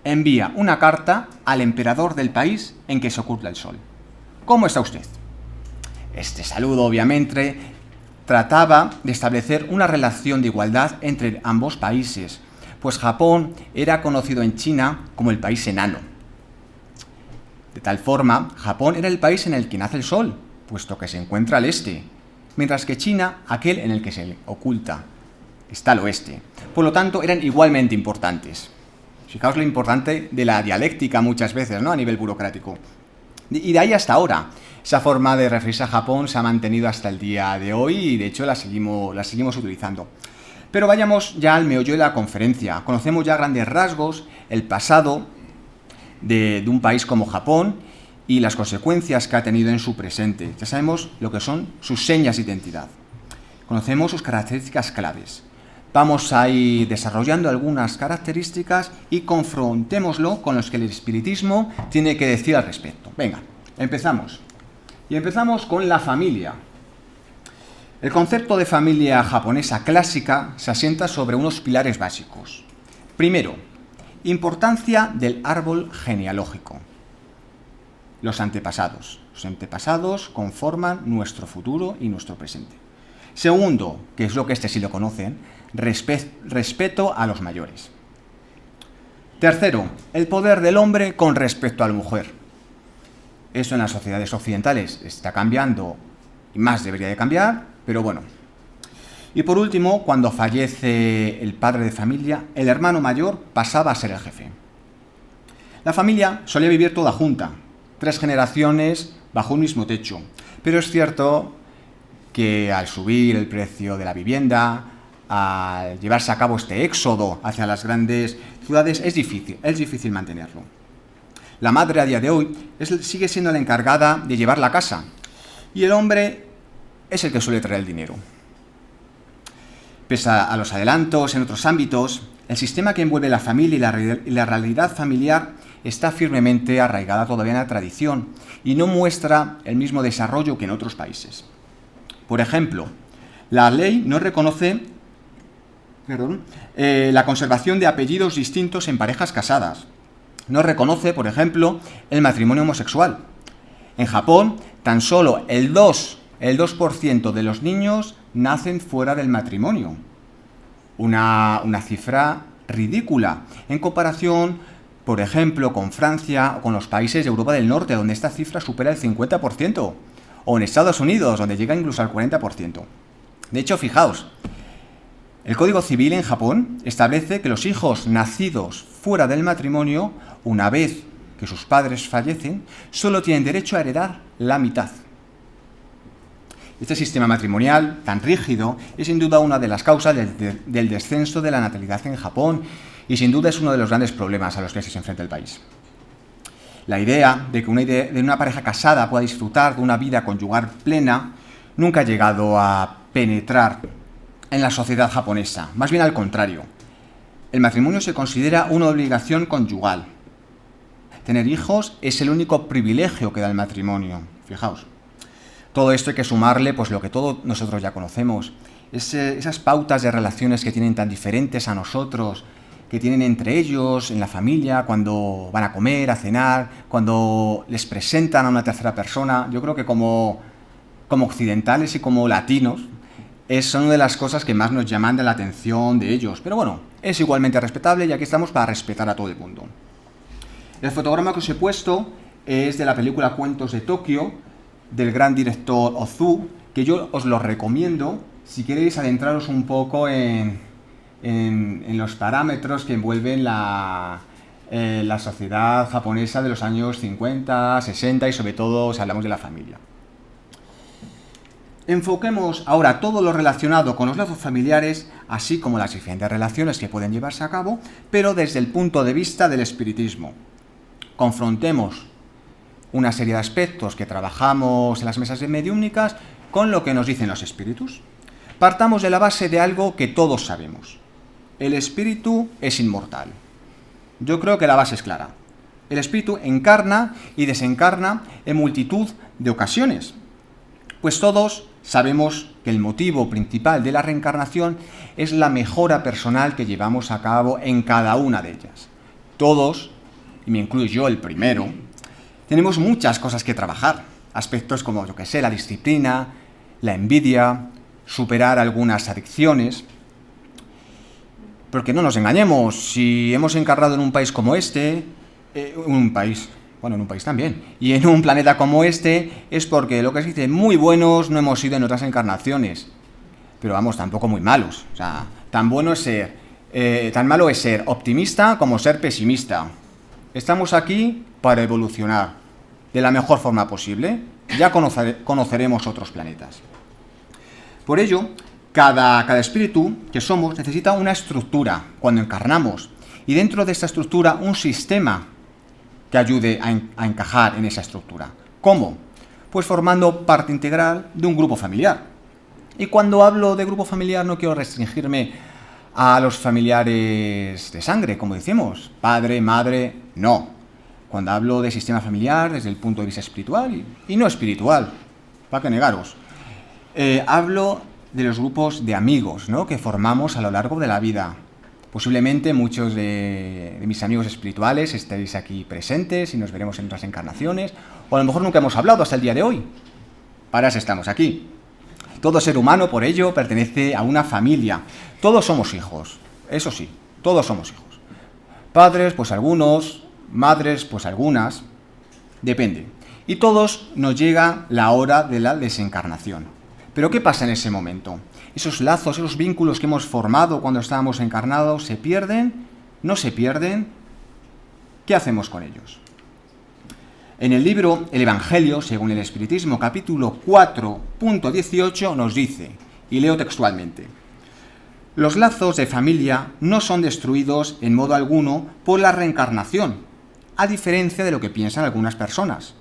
envía una carta al emperador del país en que se oculta el sol. ¿Cómo está usted? Este saludo, obviamente, trataba de establecer una relación de igualdad entre ambos países, pues Japón era conocido en China como el país enano. De tal forma, Japón era el país en el que nace el sol, puesto que se encuentra al este, mientras que China, aquel en el que se oculta, está al oeste. Por lo tanto, eran igualmente importantes. Fijaos lo importante de la dialéctica muchas veces, ¿no?, a nivel burocrático. Y de ahí hasta ahora. Esa forma de referirse a Japón se ha mantenido hasta el día de hoy y de hecho la seguimos utilizando. Pero vayamos ya al meollo de la conferencia. Conocemos ya a grandes rasgos el pasado de un país como Japón y las consecuencias que ha tenido en su presente. Ya sabemos lo que son sus señas de identidad. Conocemos sus características claves. Vamos a ir desarrollando algunas características y confrontémoslo con los que el espiritismo tiene que decir al respecto. Venga, empezamos. Y empezamos con la familia. El concepto de familia japonesa clásica se asienta sobre unos pilares básicos. Primero, importancia del árbol genealógico. Los antepasados. Los antepasados conforman nuestro futuro y nuestro presente. Segundo, que es lo que sí lo conocen, respeto a los mayores. Tercero, el poder del hombre con respecto a la mujer. Eso en las sociedades occidentales está cambiando y más debería de cambiar, pero bueno. Y por último, cuando fallece el padre de familia, el hermano mayor pasaba a ser el jefe. La familia solía vivir toda junta, 3 generaciones bajo un mismo techo, pero es cierto que al subir el precio de la vivienda, al llevarse a cabo este éxodo hacia las grandes ciudades, es difícil mantenerlo. La madre a día de hoy sigue siendo la encargada de llevar la casa y el hombre es el que suele traer el dinero. Pese a los adelantos en otros ámbitos, el sistema que envuelve la familia y la realidad familiar está firmemente arraigada todavía en la tradición y no muestra el mismo desarrollo que en otros países. Por ejemplo, la ley no reconoce la conservación de apellidos distintos en parejas casadas. No reconoce, por ejemplo, el matrimonio homosexual. En Japón, tan solo el 2% de los niños nacen fuera del matrimonio. Una cifra ridícula en comparación, por ejemplo, con Francia o con los países de Europa del Norte, donde esta cifra supera el 50%, o en Estados Unidos, donde llega incluso al 40%. De hecho, fijaos, el Código Civil en Japón establece que los hijos nacidos fuera del matrimonio, una vez que sus padres fallecen, solo tienen derecho a heredar la mitad. Este sistema matrimonial tan rígido es sin duda una de las causas del descenso de la natalidad en Japón y sin duda es uno de los grandes problemas a los que se enfrenta el país. La idea de que una pareja casada pueda disfrutar de una vida conyugal plena nunca ha llegado a penetrar en la sociedad japonesa, más bien al contrario. El matrimonio se considera una obligación conyugal. Tener hijos es el único privilegio que da el matrimonio, fijaos. Todo esto hay que sumarle pues lo que todos nosotros ya conocemos, esas pautas de relaciones que tienen tan diferentes a nosotros, que tienen entre ellos, en la familia, cuando van a comer, a cenar, cuando les presentan a una tercera persona. Yo creo que como occidentales y como latinos, son una de las cosas que más nos llaman de la atención de ellos. Pero bueno, es igualmente respetable y aquí estamos para respetar a todo el mundo. El fotograma que os he puesto es de la película Cuentos de Tokio, del gran director Ozu, que yo os lo recomiendo si queréis adentraros un poco en en los parámetros que envuelven la sociedad japonesa de los años 50, 60 y sobre todo si hablamos de la familia. Enfoquemos ahora todo lo relacionado con los lazos familiares, así como las diferentes relaciones que pueden llevarse a cabo, pero desde el punto de vista del espiritismo. Confrontemos una serie de aspectos que trabajamos en las mesas de mediúmnicas con lo que nos dicen los espíritus. Partamos de la base de algo que todos sabemos. El espíritu es inmortal. Yo creo que la base es clara. El espíritu encarna y desencarna en multitud de ocasiones. Pues todos sabemos que el motivo principal de la reencarnación es la mejora personal que llevamos a cabo en cada una de ellas. Todos, y me incluyo yo el primero, tenemos muchas cosas que trabajar. Aspectos como, la disciplina, la envidia, superar algunas adicciones. Porque no nos engañemos, si hemos encarnado en un país como este, en un país también, y en un planeta como este, es porque lo que se dice muy buenos no hemos sido en otras encarnaciones. Pero vamos, tampoco muy malos. O sea, tan malo es ser optimista como ser pesimista. Estamos aquí para evolucionar de la mejor forma posible. Ya conoceremos otros planetas. Por ello, cada espíritu que somos necesita una estructura cuando encarnamos. Y dentro de esta estructura, un sistema que ayude a encajar en esa estructura. ¿Cómo? Pues formando parte integral de un grupo familiar. Y cuando hablo de grupo familiar no quiero restringirme a los familiares de sangre, como decimos, padre, madre, no. Cuando hablo de sistema familiar desde el punto de vista espiritual y no espiritual, ¿para qué negaros? Hablo de los grupos de amigos, ¿no?, que formamos a lo largo de la vida. Posiblemente muchos de mis amigos espirituales estéis aquí presentes y nos veremos en otras encarnaciones, o a lo mejor nunca hemos hablado hasta el día de hoy. Para eso estamos aquí. Todo ser humano, por ello, pertenece a una familia. Todos somos hijos, eso sí, todos somos hijos. Padres, pues algunos, madres, pues algunas, depende. Y todos nos llega la hora de la desencarnación. Pero ¿qué pasa en ese momento? Esos lazos, esos vínculos que hemos formado cuando estábamos encarnados, ¿se pierden? ¿No se pierden? ¿Qué hacemos con ellos? En el libro El Evangelio, según el Espiritismo, capítulo 4.18, nos dice, y leo textualmente: los lazos de familia no son destruidos en modo alguno por la reencarnación, a diferencia de lo que piensan algunas personas.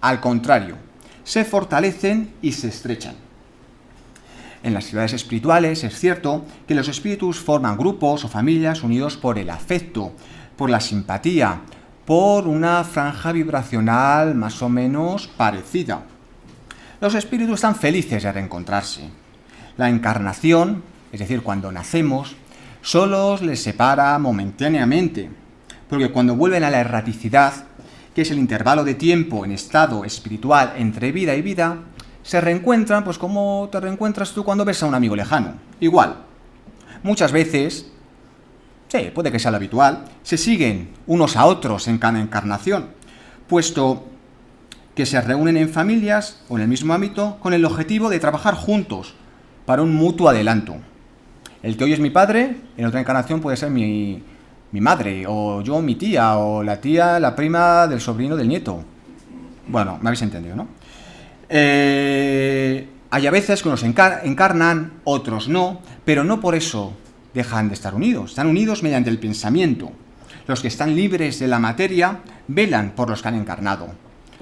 Al contrario, se fortalecen y se estrechan. En las ciudades espirituales es cierto que los espíritus forman grupos o familias unidos por el afecto, por la simpatía, por una franja vibracional más o menos parecida. Los espíritus están felices de reencontrarse. La encarnación, es decir, cuando nacemos, solo les separa momentáneamente, porque cuando vuelven a la erraticidad, que es el intervalo de tiempo en estado espiritual entre vida y vida, se reencuentran, pues como te reencuentras tú cuando ves a un amigo lejano. Igual. Muchas veces, sí, puede que sea lo habitual, se siguen unos a otros en cada encarnación, puesto que se reúnen en familias o en el mismo ámbito con el objetivo de trabajar juntos para un mutuo adelanto. El que hoy es mi padre, en otra encarnación puede ser mi madre, o yo mi tía, o la tía, la prima del sobrino del nieto. Bueno, me habéis entendido, ¿no? Hay a veces que unos encarnan, otros no, pero no por eso dejan de estar unidos. Están unidos mediante el pensamiento. Los que están libres de la materia velan por los que han encarnado.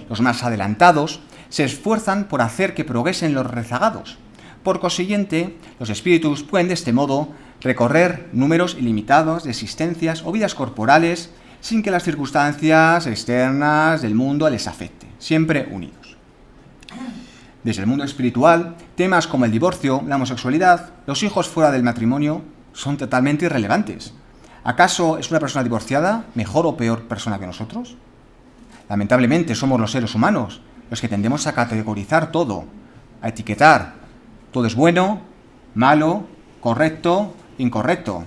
Los más adelantados se esfuerzan por hacer que progresen los rezagados. Por consiguiente, los espíritus pueden de este modo recorrer números ilimitados de existencias o vidas corporales sin que las circunstancias externas del mundo les afecten, siempre unidos. Desde el mundo espiritual, temas como el divorcio, la homosexualidad, los hijos fuera del matrimonio son totalmente irrelevantes. ¿Acaso es una persona divorciada mejor o peor persona que nosotros? Lamentablemente somos los seres humanos los que tendemos a categorizar todo, a etiquetar. Todo es bueno, malo, correcto, incorrecto.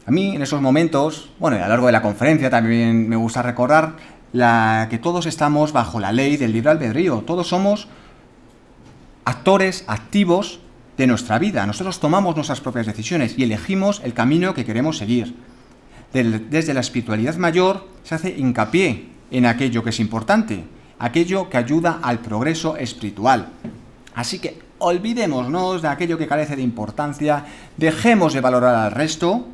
A mí en esos momentos, a lo largo de la conferencia también me gusta recordar que todos estamos bajo la ley del libre albedrío. Todos somos actores activos de nuestra vida. Nosotros tomamos nuestras propias decisiones y elegimos el camino que queremos seguir. Desde la espiritualidad mayor se hace hincapié en aquello que es importante, aquello que ayuda al progreso espiritual. Así que olvidémonos de aquello que carece de importancia, dejemos de valorar al resto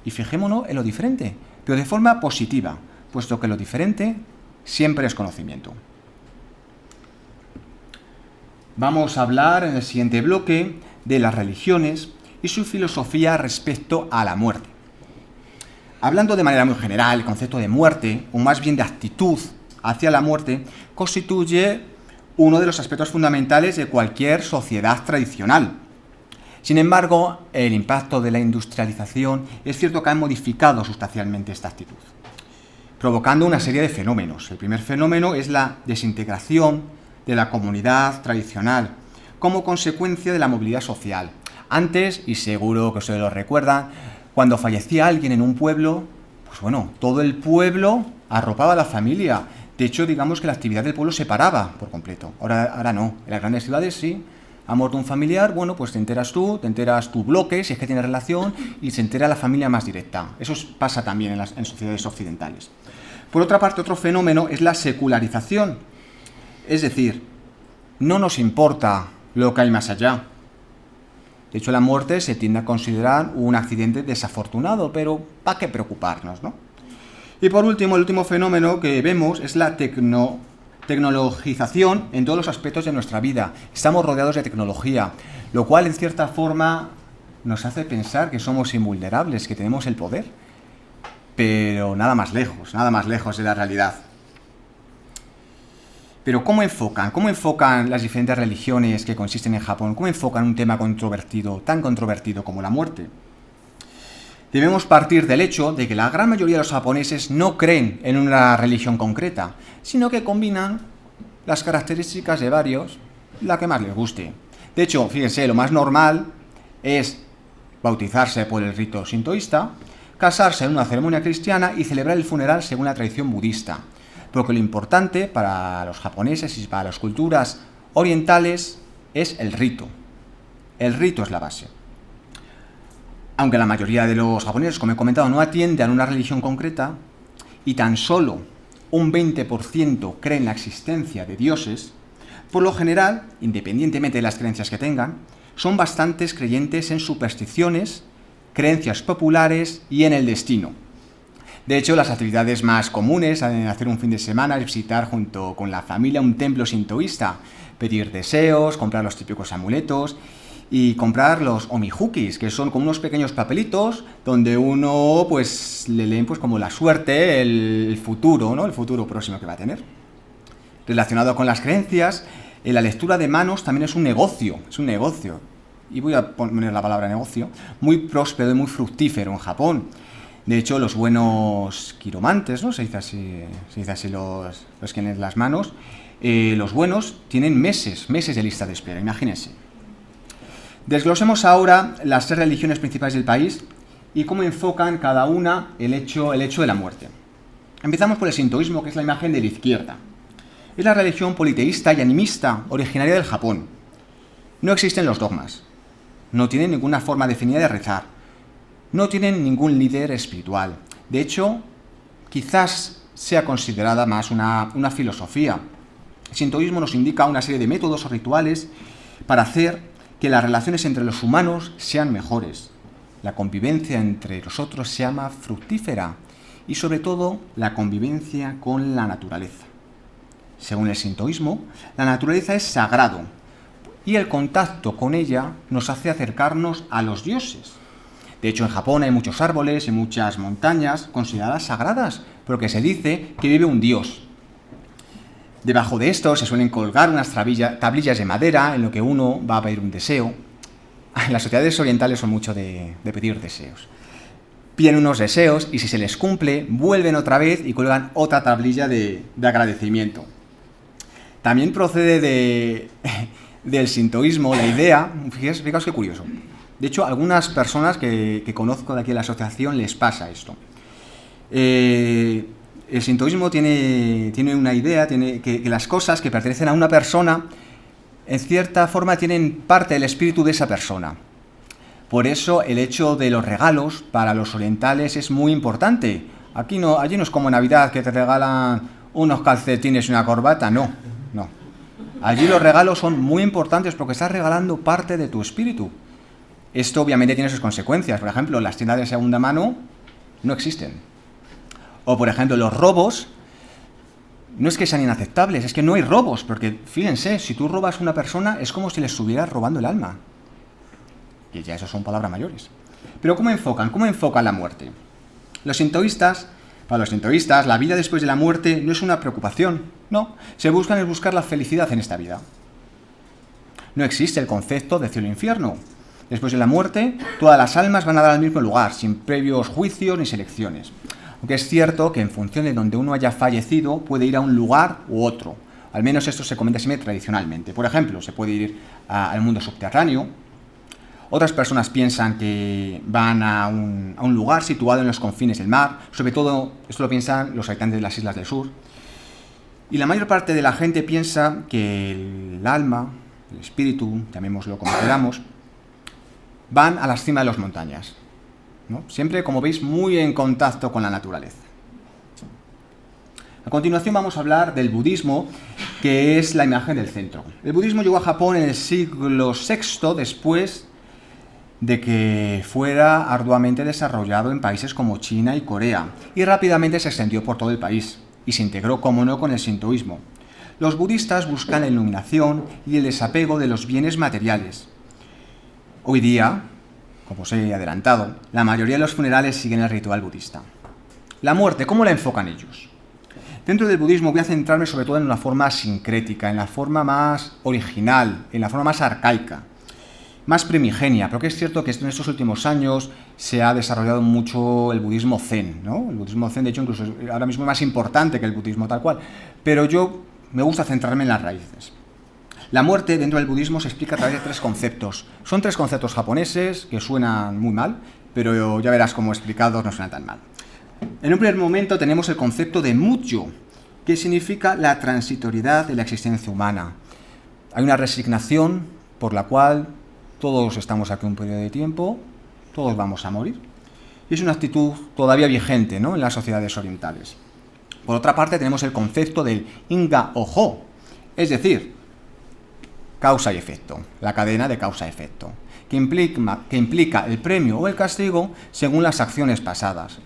y fijémonos en lo diferente, pero de forma positiva, puesto que lo diferente siempre es conocimiento. Vamos a hablar en el siguiente bloque de las religiones y su filosofía respecto a la muerte. Hablando de manera muy general, el concepto de muerte, o más bien de actitud hacia la muerte, constituye uno de los aspectos fundamentales de cualquier sociedad tradicional. Sin embargo, el impacto de la industrialización es cierto que ha modificado sustancialmente esta actitud, provocando una serie de fenómenos. El primer fenómeno es la desintegración de la comunidad tradicional como consecuencia de la movilidad social. Antes, y seguro que ustedes lo recuerdan, cuando fallecía alguien en un pueblo, pues bueno, todo el pueblo arropaba a la familia. De hecho, digamos que la actividad del pueblo se paraba por completo. Ahora no. En las grandes ciudades sí. Ha muerto un familiar, bueno, pues te enteras tu bloque, si es que tiene relación, y se entera la familia más directa. Eso pasa también en sociedades occidentales. Por otra parte, otro fenómeno es la secularización. Es decir, no nos importa lo que hay más allá. De hecho, la muerte se tiende a considerar un accidente desafortunado, pero ¿para qué preocuparnos, no? Y por último, el último fenómeno que vemos es la tecnologización en todos los aspectos de nuestra vida. Estamos rodeados de tecnología, lo cual en cierta forma nos hace pensar que somos invulnerables, que tenemos el poder, pero nada más lejos de la realidad. Pero ¿cómo enfocan las diferentes religiones que consisten en Japón? ¿Cómo enfocan un tema tan controvertido como la muerte? Debemos partir del hecho de que la gran mayoría de los japoneses no creen en una religión concreta, sino que combinan las características de varios, la que más les guste. De hecho, fíjense, lo más normal es bautizarse por el rito sintoísta, casarse en una ceremonia cristiana y celebrar el funeral según la tradición budista. Porque lo importante para los japoneses y para las culturas orientales es el rito. El rito es la base. Aunque la mayoría de los japoneses, como he comentado, no atienden a una religión concreta y tan solo un 20% creen en la existencia de dioses, por lo general, independientemente de las creencias que tengan, son bastantes creyentes en supersticiones, creencias populares y en el destino. De hecho, las actividades más comunes en hacer un fin de semana es visitar junto con la familia un templo sintoísta, pedir deseos, comprar los típicos amuletos y comprar los omihukis, que son como unos pequeños papelitos donde uno pues le leen pues como la suerte, el futuro, ¿no? El futuro próximo que va a tener. Relacionado con las creencias, la lectura de manos también es un negocio, y voy a poner la palabra negocio, muy próspero y muy fructífero en Japón. De hecho, los buenos quiromantes, ¿no? Se dice así los que leen las manos, los buenos tienen meses de lista de espera, imagínense. Desglosemos ahora las 3 religiones principales del país y cómo enfocan cada una el hecho de la muerte. Empezamos por el sintoísmo, que es la imagen de la izquierda. Es la religión politeísta y animista originaria del Japón. No existen los dogmas, no tienen ninguna forma definida de rezar, no tienen ningún líder espiritual. De hecho, quizás sea considerada más una filosofía. El sintoísmo nos indica una serie de métodos o rituales para hacer que las relaciones entre los humanos sean mejores, la convivencia entre nosotros sea más fructífera y sobre todo la convivencia con la naturaleza. Según el sintoísmo, la naturaleza es sagrado y el contacto con ella nos hace acercarnos a los dioses. De hecho, en Japón hay muchos árboles y muchas montañas consideradas sagradas, porque se dice que vive un dios. Debajo de esto se suelen colgar unas tablillas de madera en lo que uno va a pedir un deseo. Las sociedades orientales son mucho de pedir deseos. Piden unos deseos y si se les cumple, vuelven otra vez y cuelgan otra tablilla de agradecimiento. También procede del sintoísmo la idea, fijaos qué curioso. De hecho, algunas personas que conozco de aquí en la asociación les pasa esto. El sintoísmo tiene una idea, que las cosas que pertenecen a una persona en cierta forma tienen parte del espíritu de esa persona. Por eso el hecho de los regalos para los orientales es muy importante. Allí no es como Navidad, que te regalan unos calcetines y una corbata, no. Allí los regalos son muy importantes porque estás regalando parte de tu espíritu. Esto obviamente tiene sus consecuencias. Por ejemplo, las tiendas de segunda mano no existen. O por ejemplo, los robos, no es que sean inaceptables, es que no hay robos, porque fíjense, si tú robas a una persona es como si le estuvieras robando el alma. Y ya eso son palabras mayores. Pero ¿cómo enfocan la muerte? Para los sintoístas, la vida después de la muerte no es una preocupación, no. Se buscar la felicidad en esta vida. No existe el concepto de cielo e infierno. Después de la muerte, todas las almas van a dar al mismo lugar, sin previos juicios ni selecciones. Aunque es cierto que en función de donde uno haya fallecido, puede ir a un lugar u otro. Al menos esto se comenta siempre tradicionalmente. Por ejemplo, se puede ir al mundo subterráneo. Otras personas piensan que van a un lugar situado en los confines del mar. Sobre todo, esto lo piensan los habitantes de las islas del sur. Y la mayor parte de la gente piensa que el alma, el espíritu, llamémoslo como queramos, van a la cima de las montañas, ¿no? Siempre, como veis, muy en contacto con la naturaleza. A continuación vamos a hablar del budismo, que es la imagen del centro. El budismo llegó a Japón en el siglo VI después de que fuera arduamente desarrollado en países como China y Corea, y rápidamente se extendió por todo el país, y se integró, como no, con el sintoísmo. Los budistas buscan la iluminación y el desapego de los bienes materiales. Hoy día, como os he adelantado, la mayoría de los funerales siguen el ritual budista. La muerte, ¿cómo la enfocan ellos? Dentro del budismo voy a centrarme sobre todo en la forma sincrética, en la forma más original, en la forma más arcaica, más primigenia, porque es cierto que en estos últimos años se ha desarrollado mucho el budismo zen, ¿no? El budismo zen, de hecho, incluso ahora mismo es más importante que el budismo tal cual, pero yo me gusta centrarme en las raíces. La muerte dentro del budismo se explica a través de tres conceptos. Son tres conceptos japoneses que suenan muy mal, pero ya verás cómo explicados no suenan tan mal. En un primer momento tenemos el concepto de mucho, que significa la transitoriedad de la existencia humana. Hay una resignación por la cual todos estamos aquí un periodo de tiempo, todos vamos a morir. Y es una actitud todavía vigente, ¿no?, en las sociedades orientales. Por otra parte tenemos el concepto del Inga Ojo, es decir, causa y efecto, la cadena de causa-efecto, que implica el premio o el castigo según las acciones pasadas.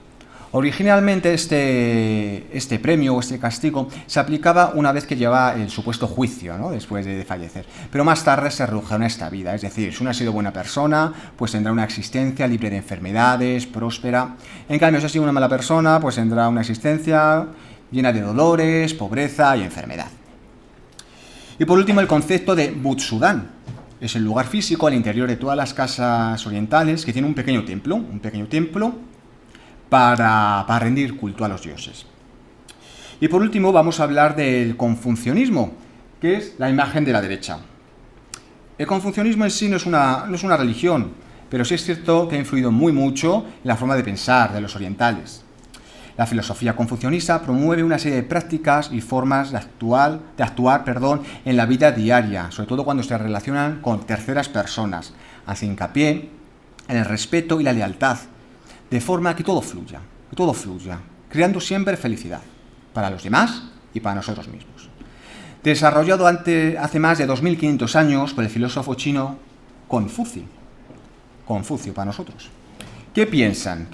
Originalmente este premio o este castigo se aplicaba una vez que llevaba el supuesto juicio, ¿no?, después de fallecer, pero más tarde se redujo en esta vida, es decir, si uno ha sido buena persona, pues tendrá una existencia libre de enfermedades, próspera. En cambio, si ha sido una mala persona, pues tendrá una existencia llena de dolores, pobreza y enfermedad. Y por último, el concepto de Butsudan. Es el lugar físico al interior de todas las casas orientales que tiene un pequeño templo para rendir culto a los dioses. Y por último vamos a hablar del confucianismo, que es la imagen de la derecha. El confucianismo en sí no es una religión, pero sí es cierto que ha influido mucho en la forma de pensar de los orientales. La filosofía confucianista promueve una serie de prácticas y formas de actuar en la vida diaria, sobre todo cuando se relacionan con terceras personas. Hace hincapié en el respeto y la lealtad, de forma que todo fluya, creando siempre felicidad para los demás y para nosotros mismos. Desarrollado hace más de 2500 años por el filósofo chino Confucio para nosotros. ¿Qué piensan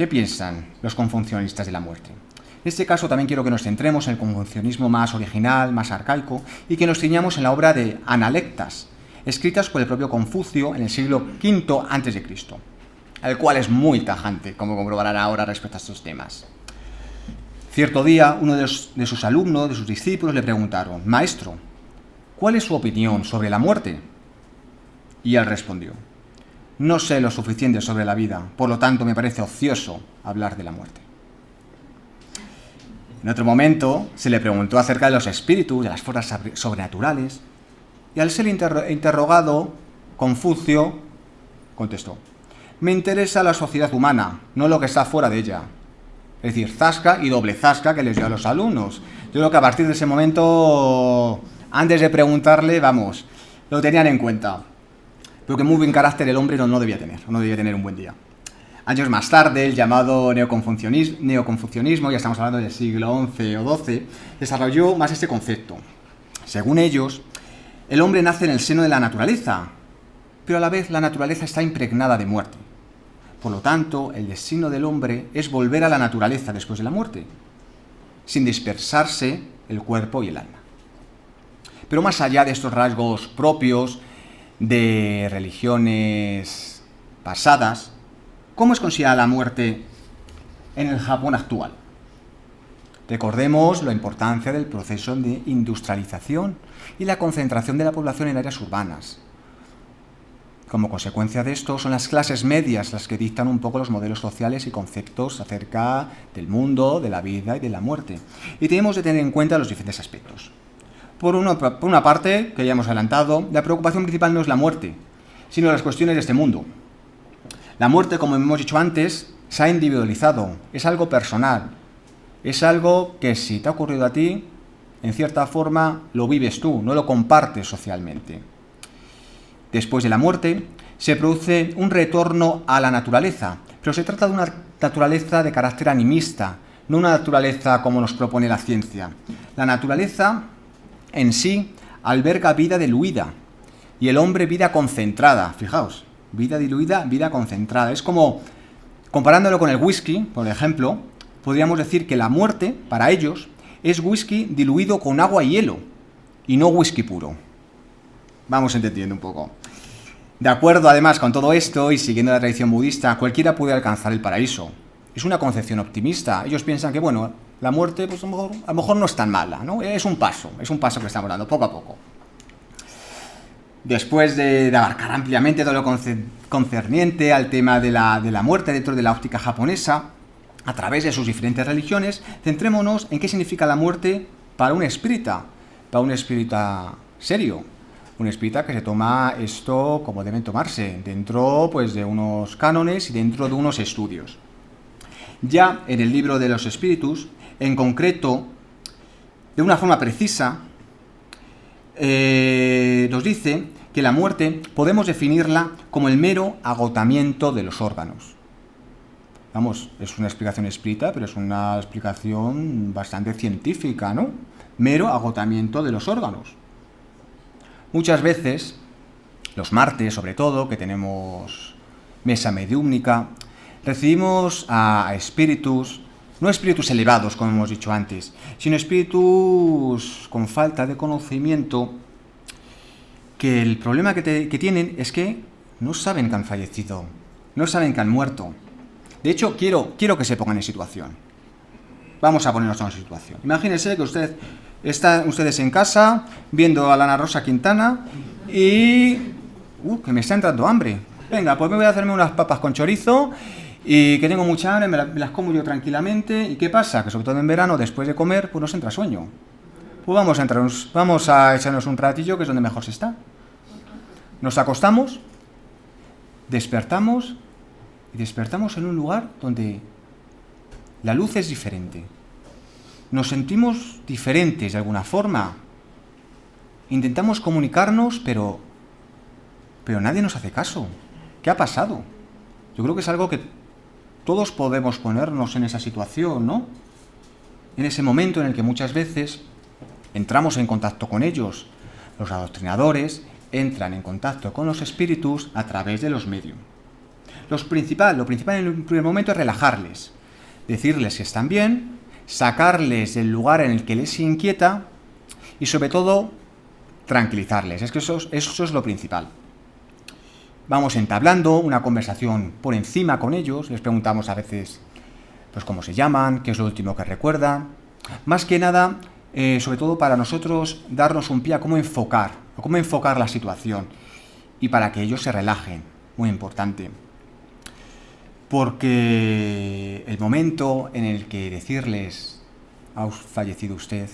los confucianistas de la muerte? En este caso también quiero que nos centremos en el confucianismo más original, más arcaico, y que nos ciñamos en la obra de Analectas, escritas por el propio Confucio en el siglo V a.C., el cual es muy tajante, como comprobarán ahora respecto a estos temas. Cierto día, uno de sus alumnos, de sus discípulos, le preguntaron: «Maestro, ¿cuál es su opinión sobre la muerte?». Y él respondió: «No sé lo suficiente sobre la vida, por lo tanto me parece ocioso hablar de la muerte». En otro momento se le preguntó acerca de los espíritus, de las fuerzas sobrenaturales, y al ser interrogado, Confucio contestó: «Me interesa la sociedad humana, no lo que está fuera de ella». Es decir, zasca y doble zasca que les dio a los alumnos. Yo creo que a partir de ese momento, antes de preguntarle, lo tenían en cuenta. Pero que muy buen carácter el hombre no debía tener un buen día. Años más tarde, el llamado neoconfucianismo, ya estamos hablando del siglo XI o XII, desarrolló más este concepto. Según ellos, el hombre nace en el seno de la naturaleza, pero a la vez la naturaleza está impregnada de muerte. Por lo tanto, el destino del hombre es volver a la naturaleza después de la muerte, sin dispersarse el cuerpo y el alma. Pero más allá de estos rasgos propios de religiones pasadas, ¿cómo es considerada la muerte en el Japón actual? Recordemos la importancia del proceso de industrialización y la concentración de la población en áreas urbanas. Como consecuencia de esto, son las clases medias las que dictan un poco los modelos sociales y conceptos acerca del mundo, de la vida y de la muerte. Y tenemos que tener en cuenta los diferentes aspectos. Por una parte, que ya hemos adelantado, la preocupación principal no es la muerte, sino las cuestiones de este mundo. La muerte, como hemos dicho antes, se ha individualizado, es algo personal, es algo que si te ha ocurrido a ti, en cierta forma lo vives tú, no lo compartes socialmente. Después de la muerte, se produce un retorno a la naturaleza, pero se trata de una naturaleza de carácter animista, no una naturaleza como nos propone la ciencia. La naturaleza en sí alberga vida diluida y el hombre vida concentrada. Fijaos, vida diluida, vida concentrada. Es como, comparándolo con el whisky, por ejemplo, podríamos decir que la muerte, para ellos, es whisky diluido con agua y hielo, y no whisky puro. Vamos entendiendo un poco. De acuerdo, además, con todo esto, y siguiendo la tradición budista, cualquiera puede alcanzar el paraíso. Es una concepción optimista. Ellos piensan que, bueno, la muerte, pues a lo mejor no es tan mala, ¿no? Es un paso que estamos dando, poco a poco. Después de abarcar ampliamente todo lo concerniente al tema de la muerte dentro de la óptica japonesa, a través de sus diferentes religiones, centrémonos en qué significa la muerte para un espírita serio, un espírita que se toma esto como deben tomarse, dentro pues de unos cánones y dentro de unos estudios. Ya en el libro de los espíritus, en concreto, de una forma precisa, nos dice que la muerte podemos definirla como el mero agotamiento de los órganos. Vamos, es una explicación espírita, pero es una explicación bastante científica, ¿no? Mero agotamiento de los órganos. Muchas veces, los martes sobre todo, que tenemos mesa mediúmnica, recibimos a espíritus, no espíritus elevados, como hemos dicho antes, sino espíritus con falta de conocimiento, que el problema que tienen es que no saben que han fallecido, no saben que han muerto. De hecho, quiero que se pongan en situación. Vamos a ponernos en situación. Imagínense que están ustedes en casa, viendo a la Ana Rosa Quintana y... que me está entrando hambre. Venga, pues me voy a hacerme unas papas con chorizo y que tengo mucha hambre, me las como yo tranquilamente. ¿Y qué pasa? Que sobre todo en verano, después de comer, pues nos entra sueño. Pues vamos a echarnos un ratillo, que es donde mejor se está. Nos acostamos, despertamos en un lugar donde la luz es diferente. Nos sentimos diferentes de alguna forma. Intentamos comunicarnos, pero nadie nos hace caso. ¿Qué ha pasado? Yo creo que es algo que todos podemos ponernos en esa situación, ¿no? En ese momento en el que muchas veces entramos en contacto con ellos. Los adoctrinadores entran en contacto con los espíritus a través de los medios. Lo principal en el primer momento es relajarles, decirles que están bien, sacarles del lugar en el que les inquieta y sobre todo tranquilizarles. Es que eso es lo principal. Vamos entablando una conversación por encima con ellos, les preguntamos a veces pues cómo se llaman, qué es lo último que recuerdan. Más que nada, sobre todo para nosotros, darnos un pie a cómo enfocar la situación y para que ellos se relajen, muy importante. Porque el momento en el que decirles ha fallecido usted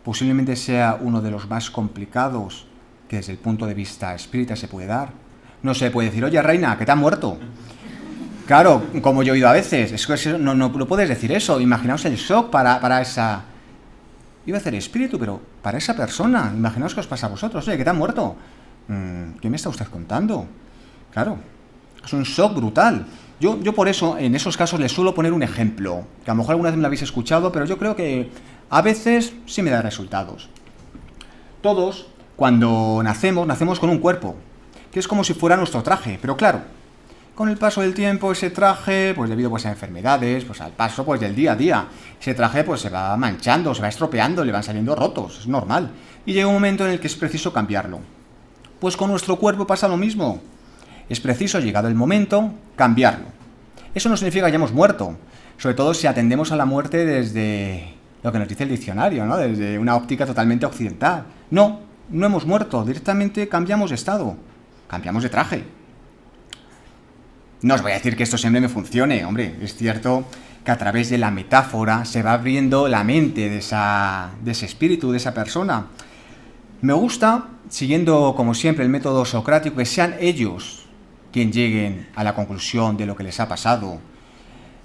posiblemente sea uno de los más complicados que desde el punto de vista espírita se puede dar. No se puede decir, oye reina, que te has muerto. Claro, como yo he oído a veces, es que no puedes decir eso. Imaginaos el shock para esa... Iba a decir espíritu, pero para esa persona. Imaginaos que os pasa a vosotros, oye, que te has muerto. ¿qué me está usted contando? Claro, es un shock brutal. Yo por eso, en esos casos, les suelo poner un ejemplo, que a lo mejor alguna vez me lo habéis escuchado, pero yo creo que a veces sí me da resultados. Todos, cuando nacemos con un cuerpo, que es como si fuera nuestro traje, pero claro, con el paso del tiempo ese traje, pues debido pues a enfermedades, pues al paso pues del día a día, ese traje pues se va manchando, se va estropeando, le van saliendo rotos, es normal. Y llega un momento en el que es preciso cambiarlo. Pues con nuestro cuerpo pasa lo mismo. Es preciso, llegado el momento, cambiarlo. Eso no significa que hayamos muerto, sobre todo si atendemos a la muerte desde lo que nos dice el diccionario, ¿no? Desde una óptica totalmente occidental. No hemos muerto, directamente cambiamos de estado, cambiamos de traje. No os voy a decir que esto siempre me funcione, hombre, es cierto que a través de la metáfora se va abriendo la mente de ese espíritu, de esa persona. Me gusta, siguiendo como siempre el método socrático, que sean ellos quienes lleguen a la conclusión de lo que les ha pasado.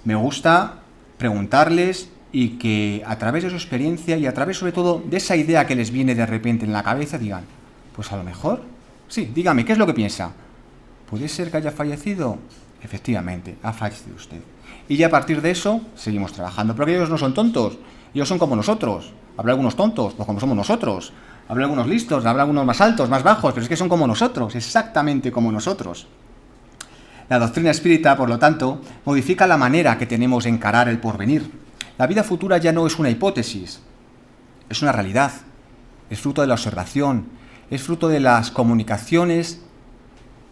Me gusta preguntarles y que a través de su experiencia y a través sobre todo de esa idea que les viene de repente en la cabeza digan, pues a lo mejor, sí, dígame, ¿qué es lo que piensa? ¿Puede ser que haya fallecido? Efectivamente, ha fallecido usted. Y ya a partir de eso seguimos trabajando, porque ellos no son tontos, ellos son como nosotros. Habrá algunos tontos, pues como somos nosotros. Habrá algunos listos, habrá algunos más altos, más bajos, pero es que son como nosotros, exactamente como nosotros. La doctrina espírita, por lo tanto, modifica la manera que tenemos de encarar el porvenir. La vida futura ya no es una hipótesis, es una realidad, es fruto de la observación, es fruto de las comunicaciones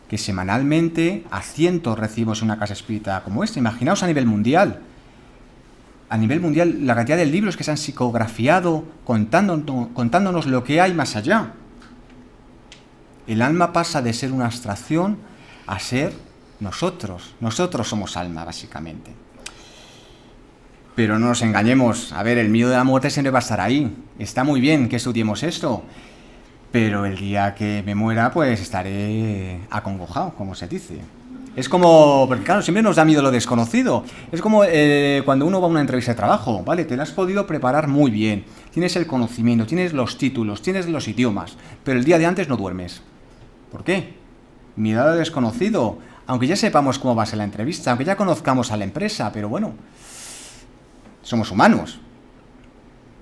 que semanalmente a cientos recibimos en una casa espírita como esta. Imaginaos a nivel mundial. A nivel mundial, la cantidad de libros que se han psicografiado contándonos lo que hay más allá. El alma pasa de ser una abstracción a ser nosotros. Nosotros somos alma, básicamente. Pero no nos engañemos. A ver, el miedo de la muerte siempre va a estar ahí. Está muy bien que estudiemos esto. Pero el día que me muera, pues estaré acongojado, como se dice. Es como, porque claro, siempre nos da miedo lo desconocido. Es como cuando uno va a una entrevista de trabajo, ¿vale? Te la has podido preparar muy bien. Tienes el conocimiento, tienes los títulos, tienes los idiomas. Pero el día de antes no duermes. ¿Por qué? Miedo a lo desconocido. Aunque ya sepamos cómo va a ser la entrevista, aunque ya conozcamos a la empresa, pero bueno, somos humanos.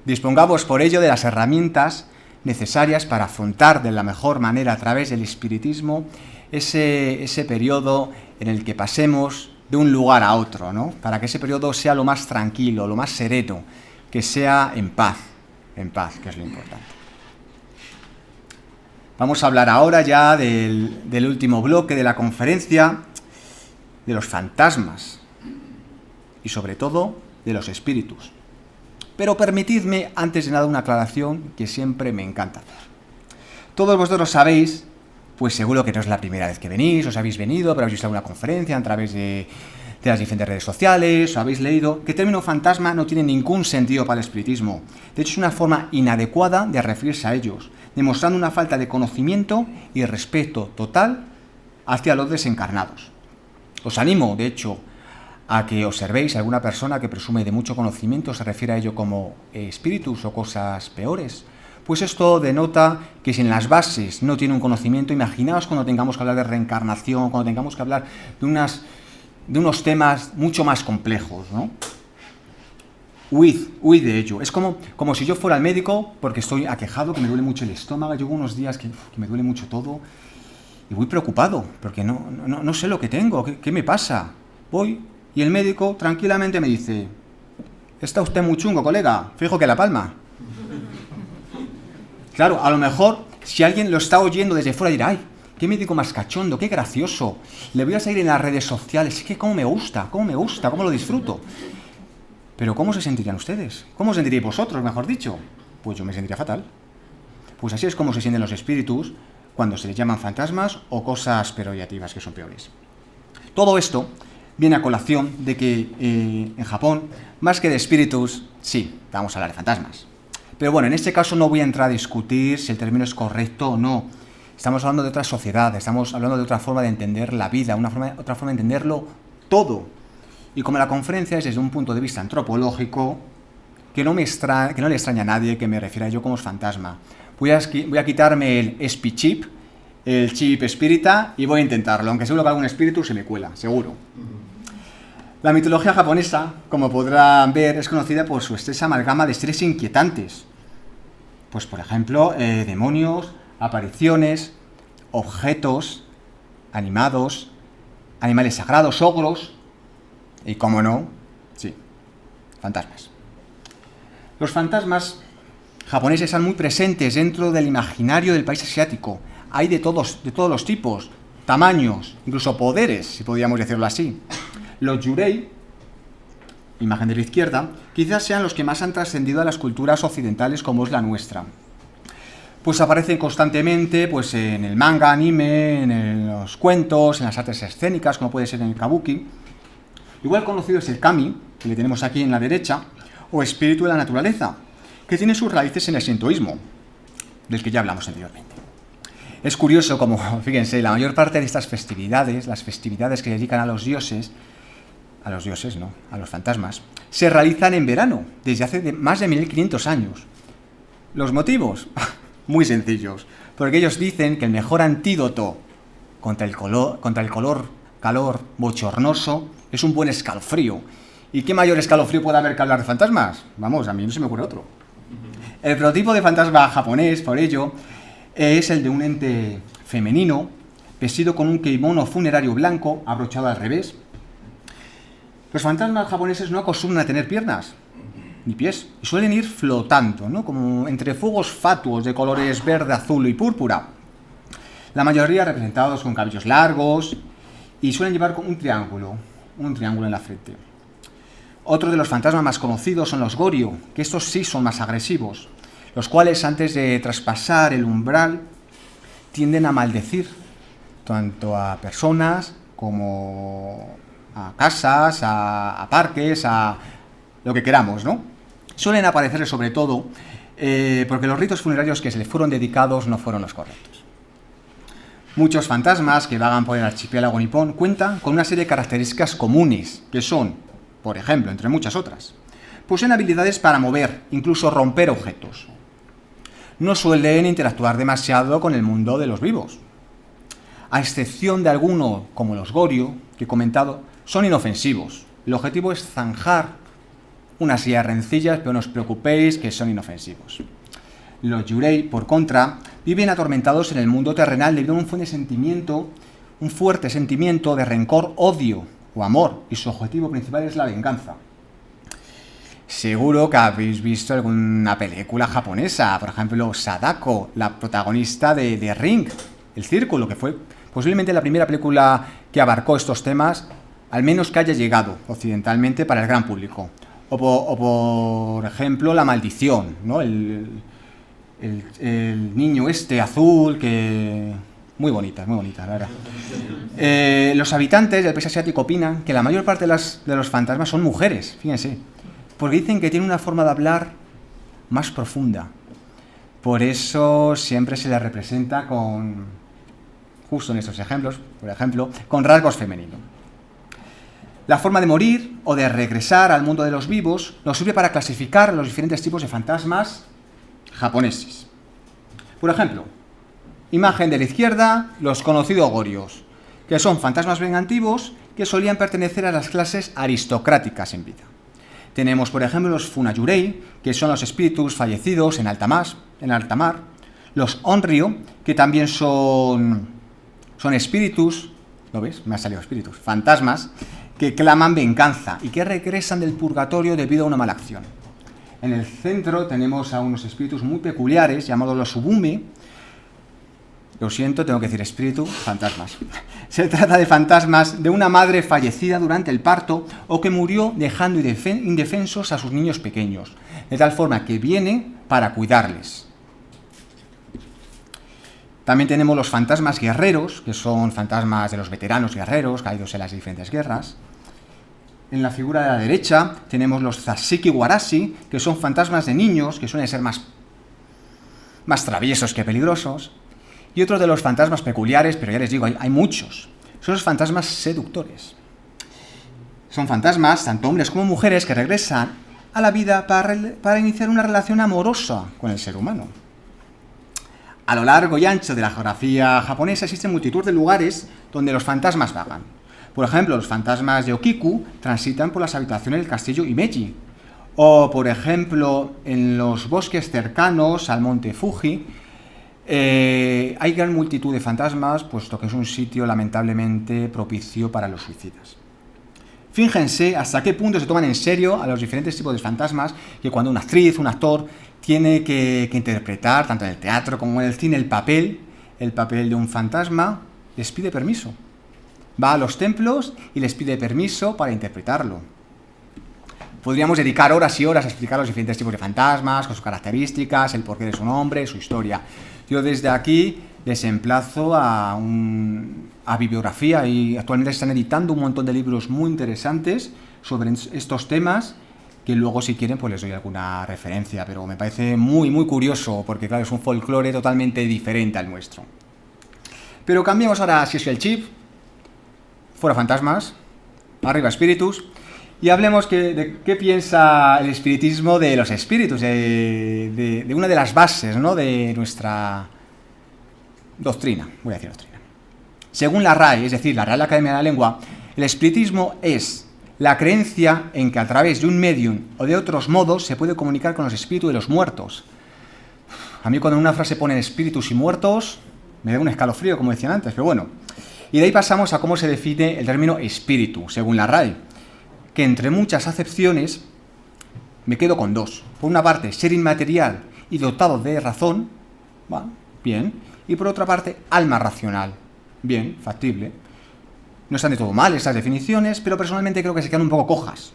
Dispongamos por ello de las herramientas necesarias para afrontar de la mejor manera a través del espiritismo ese periodo en el que pasemos de un lugar a otro, ¿no? Para que ese periodo sea lo más tranquilo, lo más sereno, que sea en paz, que es lo importante. Vamos a hablar ahora ya del último bloque de la conferencia, de los fantasmas y sobre todo de los espíritus. Pero permitidme, antes de nada, una aclaración que siempre me encanta hacer. Todos vosotros sabéis, pues seguro que no es la primera vez que venís, os habéis venido, pero habéis visto alguna conferencia a través de las diferentes redes sociales, o habéis leído, que el término fantasma no tiene ningún sentido para el espiritismo. De hecho, es una forma inadecuada de referirse a ellos, demostrando una falta de conocimiento y respeto total hacia los desencarnados. Os animo, de hecho, a que observéis a alguna persona que presume de mucho conocimiento, se refiere a ello como espíritus o cosas peores. Pues esto denota que si en las bases no tiene un conocimiento, imaginaos cuando tengamos que hablar de reencarnación, cuando tengamos que hablar de unos temas mucho más complejos, ¿no? Huid de ello. Es como si yo fuera al médico porque estoy aquejado, que me duele mucho el estómago, llevo unos días que me duele mucho todo y voy preocupado porque no sé lo que tengo, ¿qué me pasa? Voy y el médico tranquilamente me dice: está usted muy chungo, colega, fijo que la palma. Claro, a lo mejor si alguien lo está oyendo desde fuera dirá: ay, qué médico más cachondo, qué gracioso, le voy a seguir en las redes sociales, es que cómo me gusta, cómo lo disfruto. Pero ¿cómo se sentirían ustedes? ¿Cómo os sentiríais vosotros, mejor dicho? Pues yo me sentiría fatal. Pues así es como se sienten los espíritus cuando se les llaman fantasmas o cosas peyorativas, que son peores. Todo esto viene a colación de que en Japón, más que de espíritus, sí, vamos a hablar de fantasmas. Pero bueno, en este caso no voy a entrar a discutir si el término es correcto o no. Estamos hablando de otra sociedad, estamos hablando de otra forma de entender la vida, otra forma de entenderlo todo. Y como la conferencia es desde un punto de vista antropológico, que no le extraña a nadie que me refiera yo como fantasma. Voy a quitarme el speechip el chip espírita y voy a intentarlo, aunque seguro que algún espíritu se me cuela, seguro. La mitología japonesa, como podrán ver, es conocida por su extensa amalgama de seres inquietantes. Pues, por ejemplo, demonios, apariciones, objetos animados, animales sagrados, ogros y, como no, sí, fantasmas. Los fantasmas japoneses están muy presentes dentro del imaginario del país asiático. Hay de todos los tipos, tamaños, incluso poderes, si podríamos decirlo así. Los yurei, imagen de la izquierda, quizás sean los que más han trascendido a las culturas occidentales como es la nuestra. Pues aparecen constantemente pues, en el manga, anime, en los cuentos, en las artes escénicas, como puede ser en el kabuki. Igual conocido es el kami, que le tenemos aquí en la derecha, o espíritu de la naturaleza, que tiene sus raíces en el sintoísmo, del que ya hablamos anteriormente. Es curioso como, fíjense, la mayor parte de estas festividades, las festividades que dedican a los dioses, no, a los fantasmas, se realizan en verano, desde hace más de 1500 años. ¿Los motivos? Muy sencillos, porque ellos dicen que el mejor antídoto contra el calor bochornoso es un buen escalofrío. ¿Y qué mayor escalofrío puede haber que hablar de fantasmas? Vamos, a mí no se me ocurre otro. El prototipo de fantasma japonés, por ello, es el de un ente femenino, vestido con un kimono funerario blanco, abrochado al revés. Los fantasmas japoneses no acostumbran a tener piernas, ni pies, y suelen ir flotando, ¿no? Como entre fuegos fatuos de colores verde, azul y púrpura. La mayoría representados con cabellos largos y suelen llevar un triángulo en la frente. Otro de los fantasmas más conocidos son los Goryo, que estos sí son más agresivos, los cuales antes de traspasar el umbral tienden a maldecir tanto a personas como a casas, a parques, a lo que queramos, ¿no? Suelen aparecer sobre todo porque los ritos funerarios que se les fueron dedicados no fueron los correctos. Muchos fantasmas que vagan por el archipiélago nipón cuentan con una serie de características comunes, que son, por ejemplo, entre muchas otras, poseen habilidades para mover, incluso romper objetos. No suelen interactuar demasiado con el mundo de los vivos. A excepción de alguno, como los Goryo, que he comentado, son inofensivos. El objetivo es zanjar unas silla de rencillas, pero no os preocupéis que son inofensivos. Los Yurei, por contra, viven atormentados en el mundo terrenal debido a un fuerte sentimiento de rencor, odio o amor, y su objetivo principal es la venganza. Seguro que habéis visto alguna película japonesa, por ejemplo, Sadako, la protagonista de Ring, El Círculo, que fue posiblemente la primera película que abarcó estos temas, al menos que haya llegado occidentalmente para el gran público. O por ejemplo, La Maldición, ¿no? El niño azul, que... Muy bonita, la verdad. Los habitantes del país asiático opinan que la mayor parte de los fantasmas son mujeres, fíjense, porque dicen que tienen una forma de hablar más profunda. Por eso siempre se les representa con, justo en estos ejemplos, por ejemplo, con rasgos femeninos. La forma de morir o de regresar al mundo de los vivos nos sirve para clasificar los diferentes tipos de fantasmas japoneses. Por ejemplo, imagen de la izquierda, los conocidos Goryos, que son fantasmas vengativos que solían pertenecer a las clases aristocráticas en vida. Tenemos, por ejemplo, los Funayurei, que son los espíritus fallecidos en alta mar, los Onryo, que también son espíritus, ¿lo ves? Me ha salido espíritus, fantasmas, que claman venganza y que regresan del purgatorio debido a una mala acción. En el centro tenemos a unos espíritus muy peculiares llamados los Subume. Lo siento, tengo que decir espíritu, fantasmas. Se trata de fantasmas de una madre fallecida durante el parto o que murió dejando indefensos a sus niños pequeños, de tal forma que viene para cuidarles. También tenemos los fantasmas guerreros, que son fantasmas de los veteranos guerreros caídos en las diferentes guerras. En la figura de la derecha tenemos los Zashiki Warashi, que son fantasmas de niños, que suelen ser más traviesos que peligrosos. Y otro de los fantasmas peculiares, pero ya les digo, hay muchos, son los fantasmas seductores. Son fantasmas, tanto hombres como mujeres, que regresan a la vida para iniciar una relación amorosa con el ser humano. A lo largo y ancho de la geografía japonesa existen multitud de lugares donde los fantasmas vagan. Por ejemplo, los fantasmas de Okiku transitan por las habitaciones del castillo Himeji. O, por ejemplo, en los bosques cercanos al monte Fuji, hay gran multitud de fantasmas, puesto que es un sitio lamentablemente propicio para los suicidas. Fíjense hasta qué punto se toman en serio a los diferentes tipos de fantasmas, que cuando una actriz, un actor, tiene que interpretar, tanto en el teatro como en el cine, el papel de un fantasma, les pide permiso. Va a los templos y les pide permiso para interpretarlo. Podríamos dedicar horas y horas a explicar los diferentes tipos de fantasmas, con sus características, el porqué de su nombre, su historia. Yo desde aquí les emplazo a bibliografía, y actualmente están editando un montón de libros muy interesantes sobre estos temas, que luego si quieren pues les doy alguna referencia, pero me parece muy muy curioso, porque claro, es un folclore totalmente diferente al nuestro. Pero cambiemos ahora, si es el chip, fuera fantasmas, arriba espíritus, y hablemos de qué piensa el espiritismo de los espíritus, de una de las bases, ¿no?, de nuestra doctrina, voy a decir doctrina. Según la RAE, es decir, la Real Academia de la Lengua, el espiritismo es la creencia en que a través de un medium o de otros modos se puede comunicar con los espíritus de los muertos. A mí cuando en una frase ponen espíritus y muertos, me da un escalofrío, como decían antes, pero bueno. Y de ahí pasamos a cómo se define el término espíritu, según la RAE, que entre muchas acepciones me quedo con dos. Por una parte, ser inmaterial y dotado de razón, ¿va? Bien. Y por otra parte, alma racional. Bien, factible. No están de todo mal estas definiciones, pero personalmente creo que se quedan un poco cojas.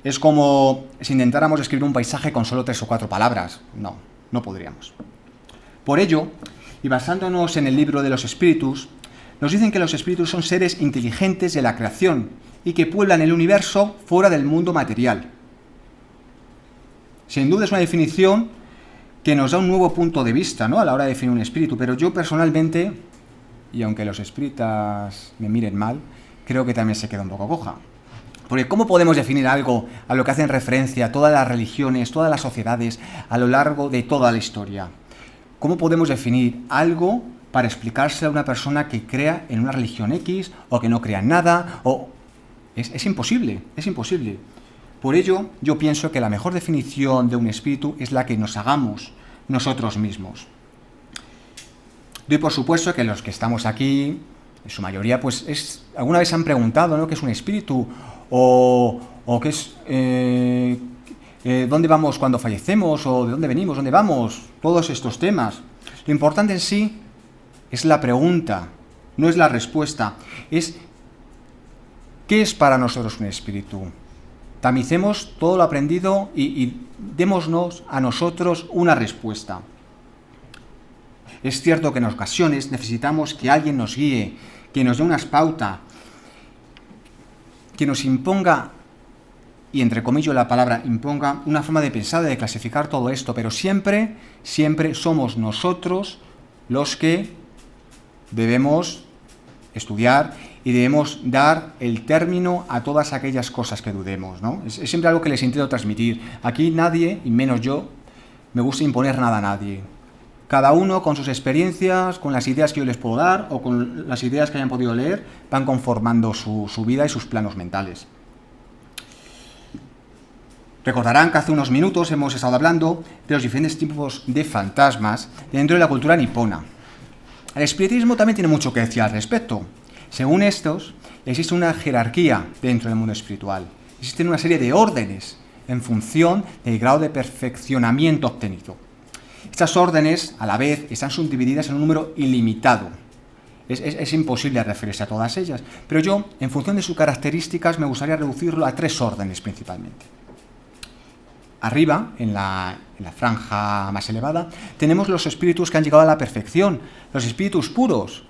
Es como si intentáramos escribir un paisaje con solo 3 o 4 palabras. No podríamos. Por ello, y basándonos en el libro de los espíritus, nos dicen que los espíritus son seres inteligentes de la creación y que pueblan el universo fuera del mundo material. Sin duda es una definición que nos da un nuevo punto de vista, ¿no?, a la hora de definir un espíritu, pero yo personalmente, y aunque los espíritas me miren mal, creo que también se queda un poco coja. Porque ¿cómo podemos definir algo a lo que hacen referencia todas las religiones, todas las sociedades, a lo largo de toda la historia? ¿Cómo podemos definir algo para explicárselo a una persona que crea en una religión X o que no crea en nada? Es imposible, es imposible. Por ello, yo pienso que la mejor definición de un espíritu es la que nos hagamos nosotros mismos. Doy por supuesto que los que estamos aquí, en su mayoría, pues alguna vez se han preguntado, ¿no?, qué es un espíritu o qué es, dónde vamos cuando fallecemos, o de dónde venimos, dónde vamos, todos estos temas. Lo importante en sí es la pregunta, no es la respuesta, es ¿qué es para nosotros un espíritu? Tamicemos todo lo aprendido y démonos a nosotros una respuesta. Es cierto que en ocasiones necesitamos que alguien nos guíe, que nos dé unas pautas, que nos imponga, y entre comillas la palabra imponga, una forma de pensar, de clasificar todo esto, pero siempre somos nosotros los que debemos estudiar y debemos dar el término a todas aquellas cosas que dudemos, ¿no? Es siempre algo que les intento transmitir. Aquí nadie, y menos yo, me gusta imponer nada a nadie. Cada uno con sus experiencias, con las ideas que yo les puedo dar o con las ideas que hayan podido leer, van conformando su vida y sus planos mentales. Recordarán que hace unos minutos hemos estado hablando de los diferentes tipos de fantasmas dentro de la cultura nipona. El espiritismo también tiene mucho que decir al respecto. Según estos, existe una jerarquía dentro del mundo espiritual. Existen una serie de órdenes en función del grado de perfeccionamiento obtenido. Estas órdenes, a la vez, están subdivididas en un número ilimitado. Es imposible referirse a todas ellas, pero yo, en función de sus características, me gustaría reducirlo a 3 órdenes principalmente. Arriba, en la franja más elevada, tenemos los espíritus que han llegado a la perfección, los espíritus puros.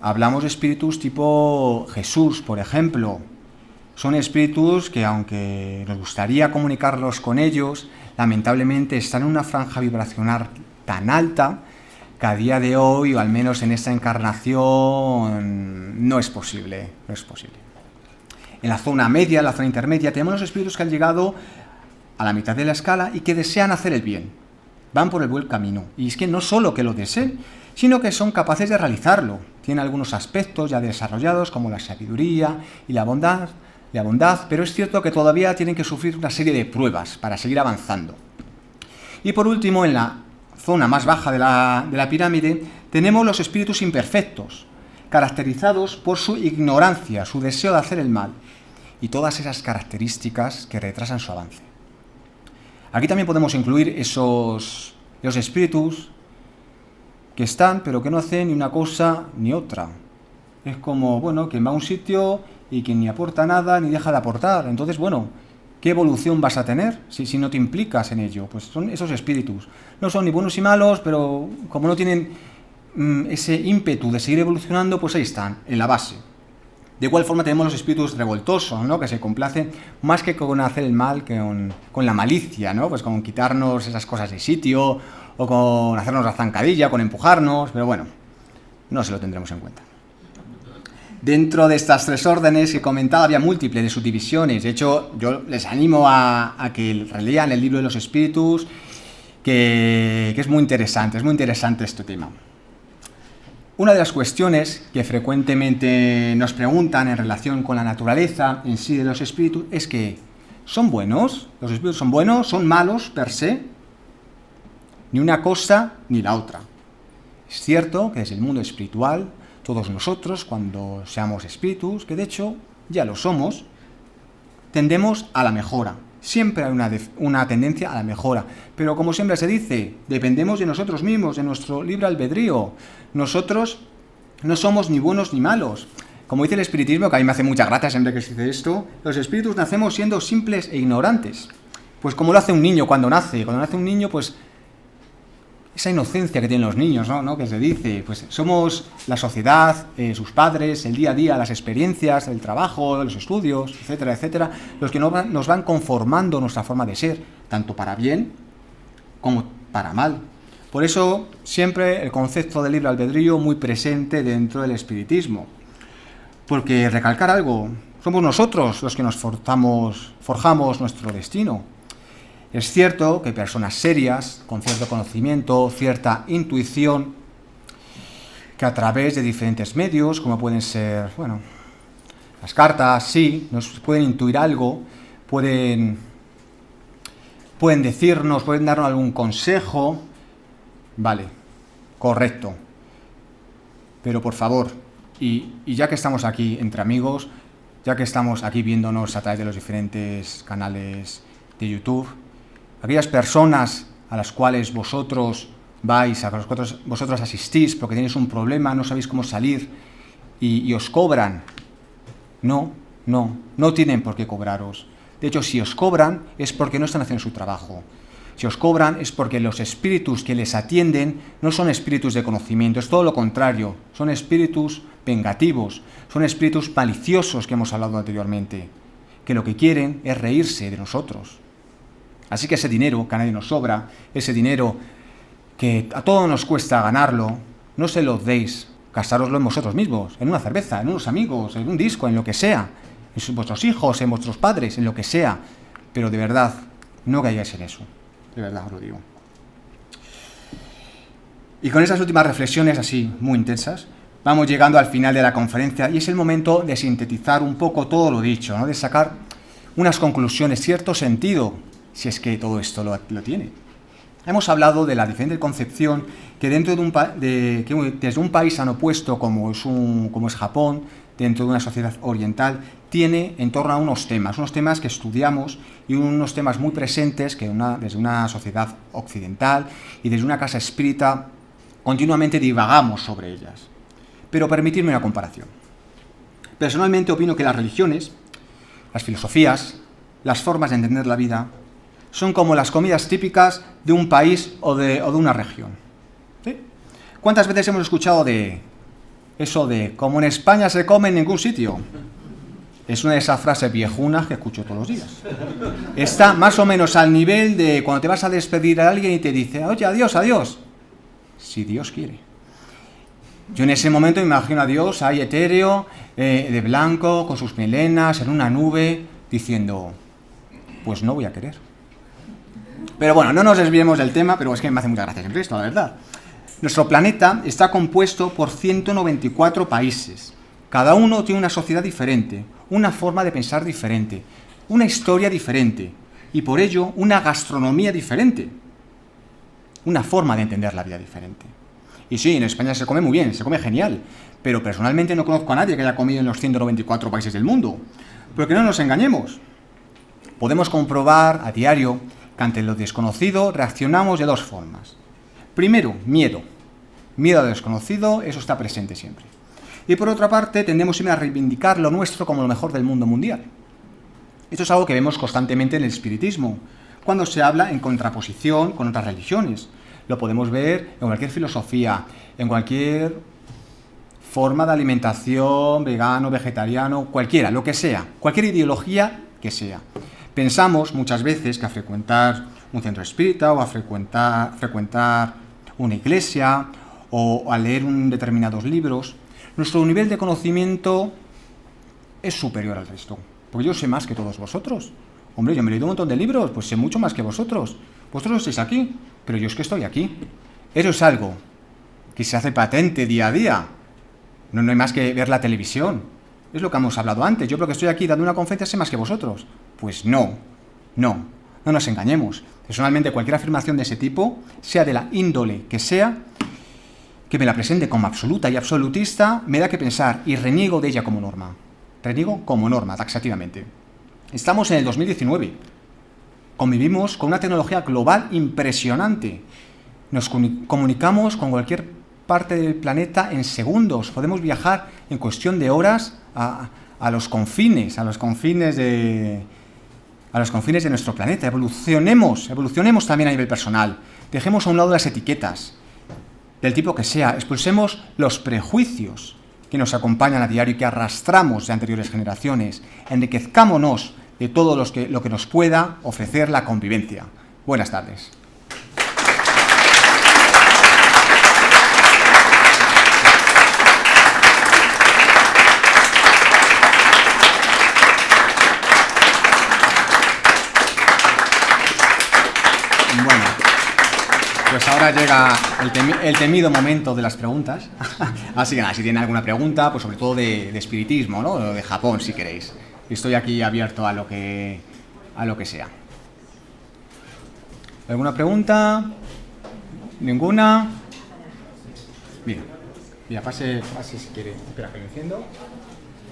Hablamos de espíritus tipo Jesús, por ejemplo. Son espíritus que, aunque nos gustaría comunicarlos con ellos, lamentablemente están en una franja vibracional tan alta que a día de hoy, o al menos en esta encarnación, no es posible. En la zona media, en la zona intermedia, tenemos los espíritus que han llegado a la mitad de la escala y que desean hacer el bien. van por el buen camino. Y es que no solo que lo deseen, sino que son capaces de realizarlo. Tienen algunos aspectos ya desarrollados, como la sabiduría y la bondad, pero es cierto que todavía tienen que sufrir una serie de pruebas para seguir avanzando. Y por último, en la zona más baja de la pirámide, tenemos los espíritus imperfectos, caracterizados por su ignorancia, su deseo de hacer el mal, y todas esas características que retrasan su avance. Aquí también podemos incluir esos espíritus que están, pero que no hacen ni una cosa ni otra. Es como, bueno, quien va a un sitio y quien ni aporta nada ni deja de aportar. Entonces, bueno, ¿qué evolución vas a tener si no te implicas en ello? Pues son esos espíritus. No son ni buenos ni malos, pero como no tienen ese ímpetu de seguir evolucionando, pues ahí están, en la base. De igual forma tenemos los espíritus revoltosos, ¿no? Que se complacen más que con hacer el mal, que con la malicia, ¿no? Pues con quitarnos esas cosas de sitio, o con hacernos la zancadilla, con empujarnos, pero bueno, no se lo tendremos en cuenta. Dentro de estas tres órdenes que he comentado había múltiples de subdivisiones. De hecho, yo les animo a que relean el libro de los espíritus, que es muy interesante este tema. Una de las cuestiones que frecuentemente nos preguntan en relación con la naturaleza en sí de los espíritus es que ¿son buenos? ¿Los espíritus son buenos? ¿Son malos per se? Ni una cosa ni la otra. Es cierto que desde el mundo espiritual, todos nosotros, cuando seamos espíritus, que de hecho ya lo somos, tendemos a la mejora. Siempre hay una tendencia a la mejora. Pero como siempre se dice, dependemos de nosotros mismos, de nuestro libre albedrío. Nosotros no somos ni buenos ni malos. Como dice el espiritismo, que a mí me hace mucha gracia siempre que se dice esto, los espíritus nacemos siendo simples e ignorantes. Pues como lo hace un niño cuando nace. Cuando nace un niño, pues esa inocencia que tienen los niños, ¿no? Que se dice, pues somos la sociedad, sus padres, el día a día, las experiencias, el trabajo, los estudios, etcétera, etcétera, los que nos van conformando nuestra forma de ser, tanto para bien como para mal. Por eso siempre el concepto del libre albedrío muy presente dentro del espiritismo. Porque recalcar algo, somos nosotros los que nos forjamos nuestro destino. Es cierto que hay personas serias, con cierto conocimiento, cierta intuición, que a través de diferentes medios, como pueden ser, bueno, las cartas, sí, nos pueden intuir algo, pueden decirnos, pueden darnos algún consejo, vale, correcto. Pero por favor, y ya que estamos aquí entre amigos, ya que estamos aquí viéndonos a través de los diferentes canales de YouTube, aquellas personas a las cuales vosotros vais, a las cuales vosotros asistís porque tenéis un problema, no sabéis cómo salir y os cobran, no tienen por qué cobraros. De hecho, si os cobran es porque no están haciendo su trabajo. Si os cobran es porque los espíritus que les atienden no son espíritus de conocimiento, es todo lo contrario, son espíritus vengativos, son espíritus maliciosos que hemos hablado anteriormente, que lo que quieren es reírse de nosotros. Así que ese dinero que a nadie nos sobra, ese dinero que a todos nos cuesta ganarlo, no se lo deis, gastároslo en vosotros mismos, en una cerveza, en unos amigos, en un disco, en lo que sea, en vuestros hijos, en vuestros padres, en lo que sea. Pero de verdad, no caigáis en eso. De verdad os lo digo. Y con esas últimas reflexiones así, muy intensas, vamos llegando al final de la conferencia y es el momento de sintetizar un poco todo lo dicho, ¿no? De sacar unas conclusiones, cierto sentido, si es que todo esto lo tiene. Hemos hablado de la diferente concepción que dentro que desde un país tan opuesto como es Japón, dentro de una sociedad oriental, tiene en torno a unos temas que estudiamos y unos temas muy presentes que desde una sociedad occidental y desde una casa espírita continuamente divagamos sobre ellas. Pero permitidme una comparación. Personalmente opino que las religiones, las filosofías, las formas de entender la vida, son como las comidas típicas de un país o de una región. ¿Sí? ¿Cuántas veces hemos escuchado de eso de como en España se come en ningún sitio? Es una de esas frases viejunas que escucho todos los días. Está más o menos al nivel de cuando te vas a despedir a alguien y te dice, oye, adiós, adiós. Si Dios quiere. Yo en ese momento me imagino a Dios ahí etéreo, de blanco, con sus melenas, en una nube, diciendo, pues no voy a querer. Pero bueno, no nos desviemos del tema, pero es que me hace mucha gracia siempre esto, la verdad. Nuestro planeta está compuesto por 194 países. Cada uno tiene una sociedad diferente, una forma de pensar diferente, una historia diferente y por ello una gastronomía diferente, una forma de entender la vida diferente. Y sí, en España se come muy bien, se come genial, pero personalmente no conozco a nadie que haya comido en los 194 países del mundo. Pero que no nos engañemos. Podemos comprobar a diario que ante lo desconocido reaccionamos de dos formas. Primero, miedo. Miedo a lo desconocido, eso está presente siempre. Y por otra parte, tendemos siempre a reivindicar lo nuestro como lo mejor del mundo mundial. Esto es algo que vemos constantemente en el espiritismo, cuando se habla en contraposición con otras religiones. Lo podemos ver en cualquier filosofía, en cualquier forma de alimentación, vegano, vegetariano, cualquiera, lo que sea, cualquier ideología que sea. Pensamos muchas veces que a frecuentar un centro espírita o a frecuentar una iglesia o a leer determinados libros, nuestro nivel de conocimiento es superior al resto. Porque yo sé más que todos vosotros. Hombre, yo me he leído un montón de libros, pues sé mucho más que vosotros. Vosotros estáis aquí, pero yo es que estoy aquí. Eso es algo que se hace patente día a día. No hay más que ver la televisión. Es lo que hemos hablado antes. Yo creo que estoy aquí dando una conferencia sé más que vosotros. Pues no nos engañemos. Personalmente, cualquier afirmación de ese tipo, sea de la índole que sea, que me la presente como absoluta y absolutista, me da que pensar y reniego de ella como norma. Reniego como norma, taxativamente. Estamos en el 2019. Convivimos con una tecnología global impresionante. Nos comunicamos con cualquier parte del planeta en segundos. Podemos viajar en cuestión de horas a los confines de nuestro planeta. Evolucionemos también a nivel personal. Dejemos a un lado las etiquetas, del tipo que sea. Expulsemos los prejuicios que nos acompañan a diario y que arrastramos de anteriores generaciones. Enriquezcámonos de todo lo que nos pueda ofrecer la convivencia. Buenas tardes. Bueno, pues ahora llega el temido momento de las preguntas. Así que nada, si tienen alguna pregunta, pues sobre todo de espiritismo, ¿no? O de Japón, si queréis. Estoy aquí abierto a lo que sea. ¿Alguna pregunta? ¿Ninguna? Mira, pase si quiere. Espera, que lo enciendo.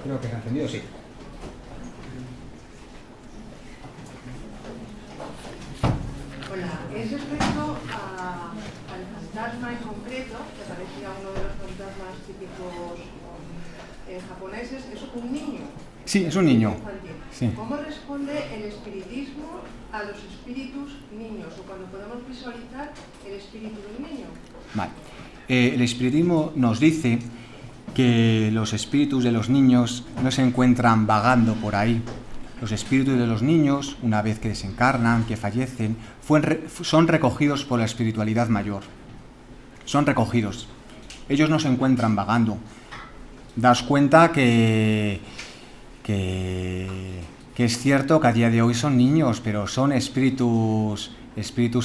Creo que se ha encendido, sí. Hola, es respecto al fantasma en concreto, que parecía uno de los fantasmas típicos japoneses, es un niño. Sí, es un niño. Sí. ¿Cómo responde el espiritismo a los espíritus niños o cuando podemos visualizar el espíritu de un niño? Vale. El espiritismo nos dice que los espíritus de los niños no se encuentran vagando por ahí. Los espíritus de los niños, una vez que desencarnan, que fallecen, son recogidos por la espiritualidad mayor. Son recogidos. Ellos no se encuentran vagando. Daos cuenta que es cierto que a día de hoy son niños, pero son espíritus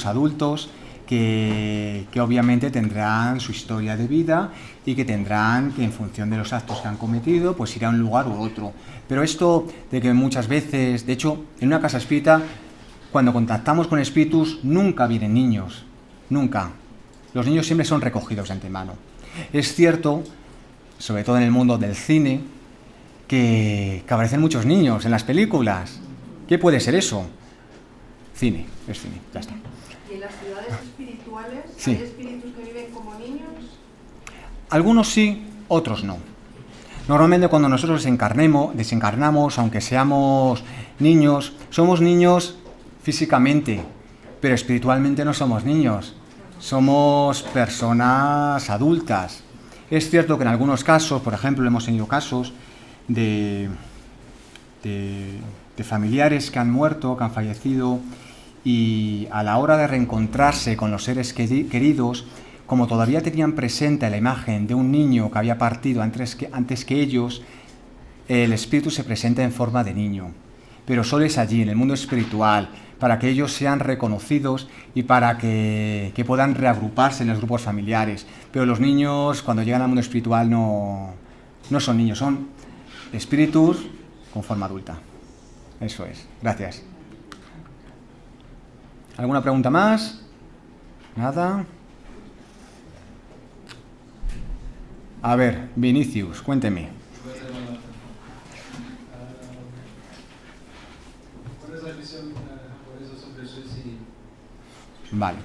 adultos que obviamente tendrán su historia de vida y que tendrán que, en función de los actos que han cometido, pues ir a un lugar u otro. Pero esto de que muchas veces, de hecho, en una casa espírita, cuando contactamos con espíritus, nunca vienen niños, nunca. Los niños siempre son recogidos de antemano. Es cierto, sobre todo en el mundo del cine, que aparecen muchos niños en las películas. ¿Qué puede ser eso? Cine, es cine, ya está. ¿Y en las ciudades espirituales sí. hay espíritus que viven como niños? Algunos sí, otros no. Normalmente cuando nosotros desencarnamos, aunque seamos niños, somos niños físicamente, pero espiritualmente no somos niños. Somos personas adultas. Es cierto que en algunos casos, por ejemplo, hemos tenido casos de familiares que han muerto, que han fallecido, y a la hora de reencontrarse con los seres queridos, como todavía tenían presente la imagen de un niño que había partido antes que ellos, el espíritu se presenta en forma de niño. pero solo es allí, en el mundo espiritual, para que ellos sean reconocidos y para que puedan reagruparse en los grupos familiares. Pero los niños, cuando llegan al mundo espiritual, no son niños, son espíritus con forma adulta. Eso es. Gracias. ¿Alguna pregunta más? ¿Nada? A ver, Vinicius, cuénteme. ¿Cuál es la visión japonesa sobre el suicidio? Vale.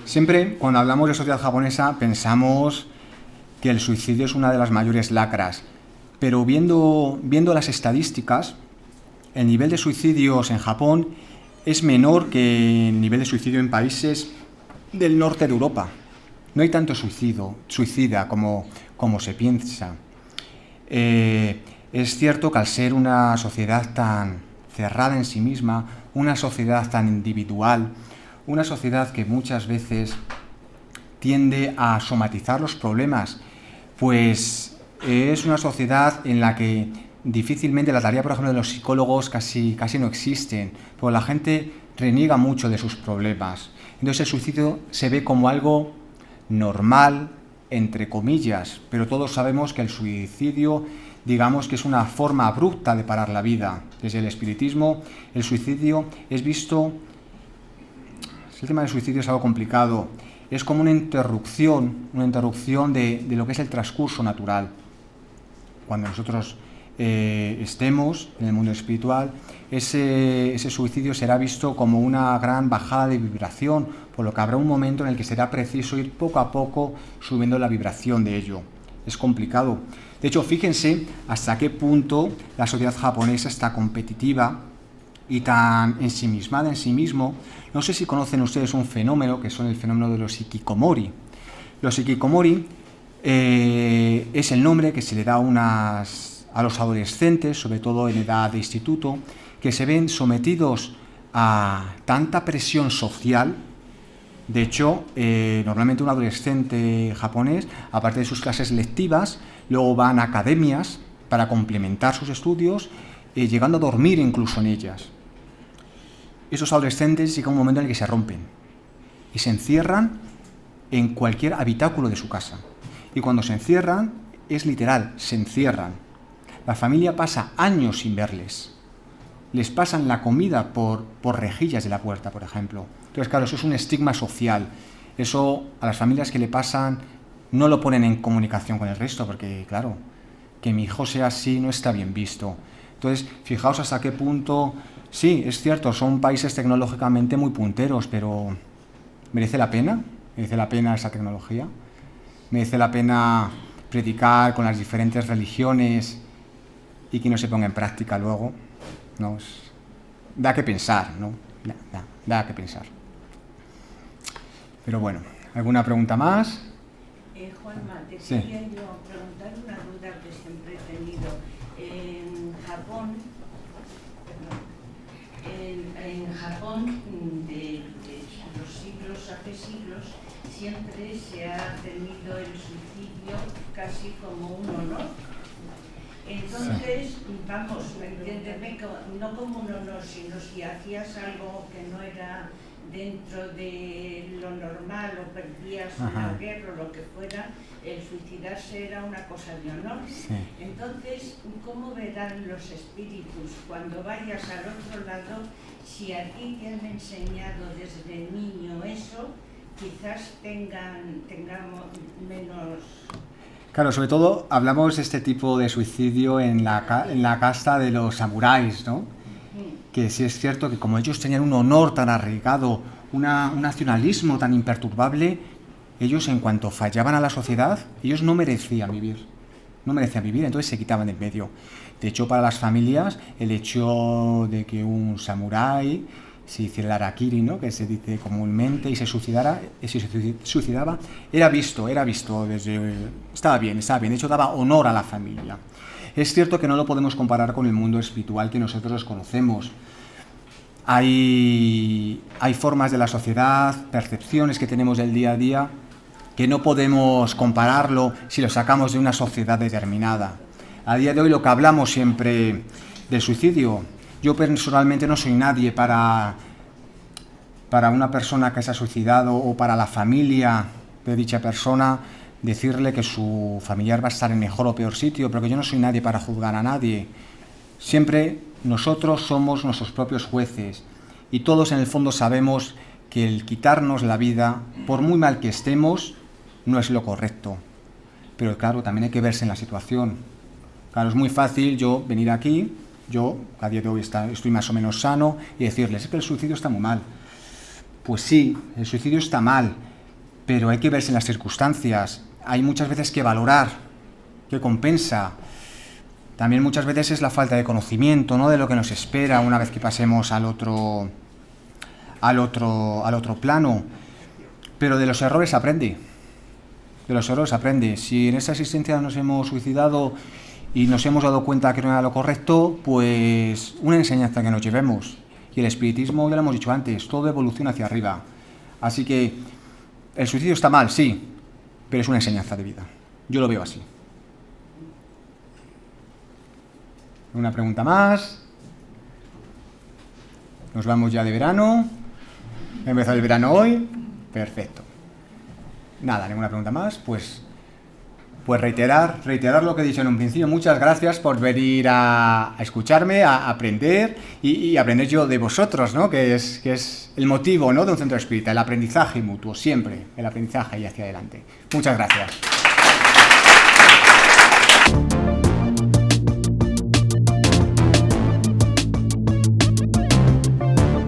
Siempre, cuando hablamos de sociedad japonesa, pensamos que el suicidio es una de las mayores lacras. Pero viendo las estadísticas, el nivel de suicidios en Japón es menor que el nivel de suicidio en países del norte de Europa. No hay tanto suicida como se piensa. Es cierto que al ser una sociedad tan cerrada en sí misma, una sociedad tan individual, una sociedad que muchas veces tiende a somatizar los problemas, pues es una sociedad en la que difícilmente la tarea, por ejemplo, de los psicólogos casi no existen, porque la gente reniega mucho de sus problemas. Entonces el suicidio se ve como algo normal, entre comillas, pero todos sabemos que el suicidio, digamos que es una forma abrupta de parar la vida. Desde el espiritismo, el suicidio es visto... El tema del suicidio es algo complicado. Es como una interrupción de lo que es el transcurso natural. Cuando nosotros estemos en el mundo espiritual, ese suicidio será visto como una gran bajada de vibración, por lo que habrá un momento en el que será preciso ir poco a poco subiendo la vibración de ello. Es complicado. De hecho, fíjense hasta qué punto la sociedad japonesa está competitiva y tan ensimismada en sí mismo. No sé si conocen ustedes un fenómeno, que son el fenómeno de los hikikomori. Los hikikomori es el nombre que se le da a los adolescentes, sobre todo en edad de instituto, que se ven sometidos a tanta presión social. De hecho, normalmente un adolescente japonés, aparte de sus clases lectivas, luego van a academias para complementar sus estudios, llegando a dormir incluso en ellas. Esos adolescentes llega un momento en el que se rompen y se encierran en cualquier habitáculo de su casa. Y cuando se encierran, es literal, se encierran. La familia pasa años sin verles. Les pasan la comida por rejillas de la puerta, por ejemplo. Entonces, claro, eso es un estigma social. Eso a las familias que le pasan no lo ponen en comunicación con el resto, porque, claro, que mi hijo sea así no está bien visto. Entonces, fijaos hasta qué punto... Sí, es cierto, son países tecnológicamente muy punteros, pero ¿merece la pena? ¿Merece la pena esa tecnología? ¿Merece la pena predicar con las diferentes religiones y que no se ponga en práctica luego? No, da que pensar, ¿no? Da que pensar. Pero bueno, ¿alguna pregunta más? Juanma, te Sí. quería yo preguntar una duda que siempre he tenido. En Japón, de los siglos hace siglos, siempre se ha tenido el suicidio casi como un honor. Entonces, vamos, entiéndeme, no como un honor, sino si hacías algo que no era dentro de lo normal o perdías una guerra o lo que fuera, el suicidarse era una cosa de honor. Sí. Entonces, ¿cómo verán los espíritus cuando vayas al otro lado? Si a ti te han enseñado desde niño eso, quizás tengamos menos... Claro, sobre todo hablamos de este tipo de suicidio en la casta de los samuráis, ¿no? Que sí es cierto que como ellos tenían un honor tan arraigado, un nacionalismo tan imperturbable, ellos en cuanto fallaban a la sociedad, ellos no merecían vivir, entonces se quitaban del medio. De hecho, para las familias, el hecho de que un samurái se hiciera el harakiri, ¿no?, que se dice comúnmente, y se suicidaba, era visto estaba bien, de hecho daba honor a la familia. Es cierto que no lo podemos comparar con el mundo espiritual que nosotros conocemos. Hay formas de la sociedad, percepciones que tenemos del día a día, que no podemos compararlo si lo sacamos de una sociedad determinada. A día de hoy lo que hablamos siempre del suicidio. Yo personalmente no soy nadie para una persona que se ha suicidado o para la familia de dicha persona decirle que su familiar va a estar en mejor o peor sitio, porque yo no soy nadie para juzgar a nadie. Siempre nosotros somos nuestros propios jueces y todos en el fondo sabemos que el quitarnos la vida, por muy mal que estemos, no es lo correcto. Pero claro, también hay que verse en la situación. Claro, es muy fácil yo venir aquí, yo a día de hoy estoy más o menos sano, y decirles, es que el suicidio está muy mal. Pues sí, el suicidio está mal, pero hay que verse en las circunstancias. Hay muchas veces que valorar, que compensa. También muchas veces es la falta de conocimiento, ¿no?, de lo que nos espera una vez que pasemos al otro plano. Pero de los errores aprende. De los errores aprende. Si en esta existencia nos hemos suicidado y nos hemos dado cuenta que no era lo correcto, pues una enseñanza que nos llevemos. Y el espiritismo, ya lo hemos dicho antes, todo evoluciona hacia arriba. Así que el suicidio está mal, sí, pero es una enseñanza de vida. Yo lo veo así. Una pregunta más. Nos vamos ya de verano. Ha empezado el verano hoy. Perfecto. Nada, ninguna pregunta más. Pues reiterar lo que he dicho en un principio. Muchas gracias por venir a escucharme, a aprender y aprender yo de vosotros, ¿no?, que es el motivo, ¿no?, de un centro espírita, el aprendizaje mutuo, siempre el aprendizaje y hacia adelante. Muchas gracias.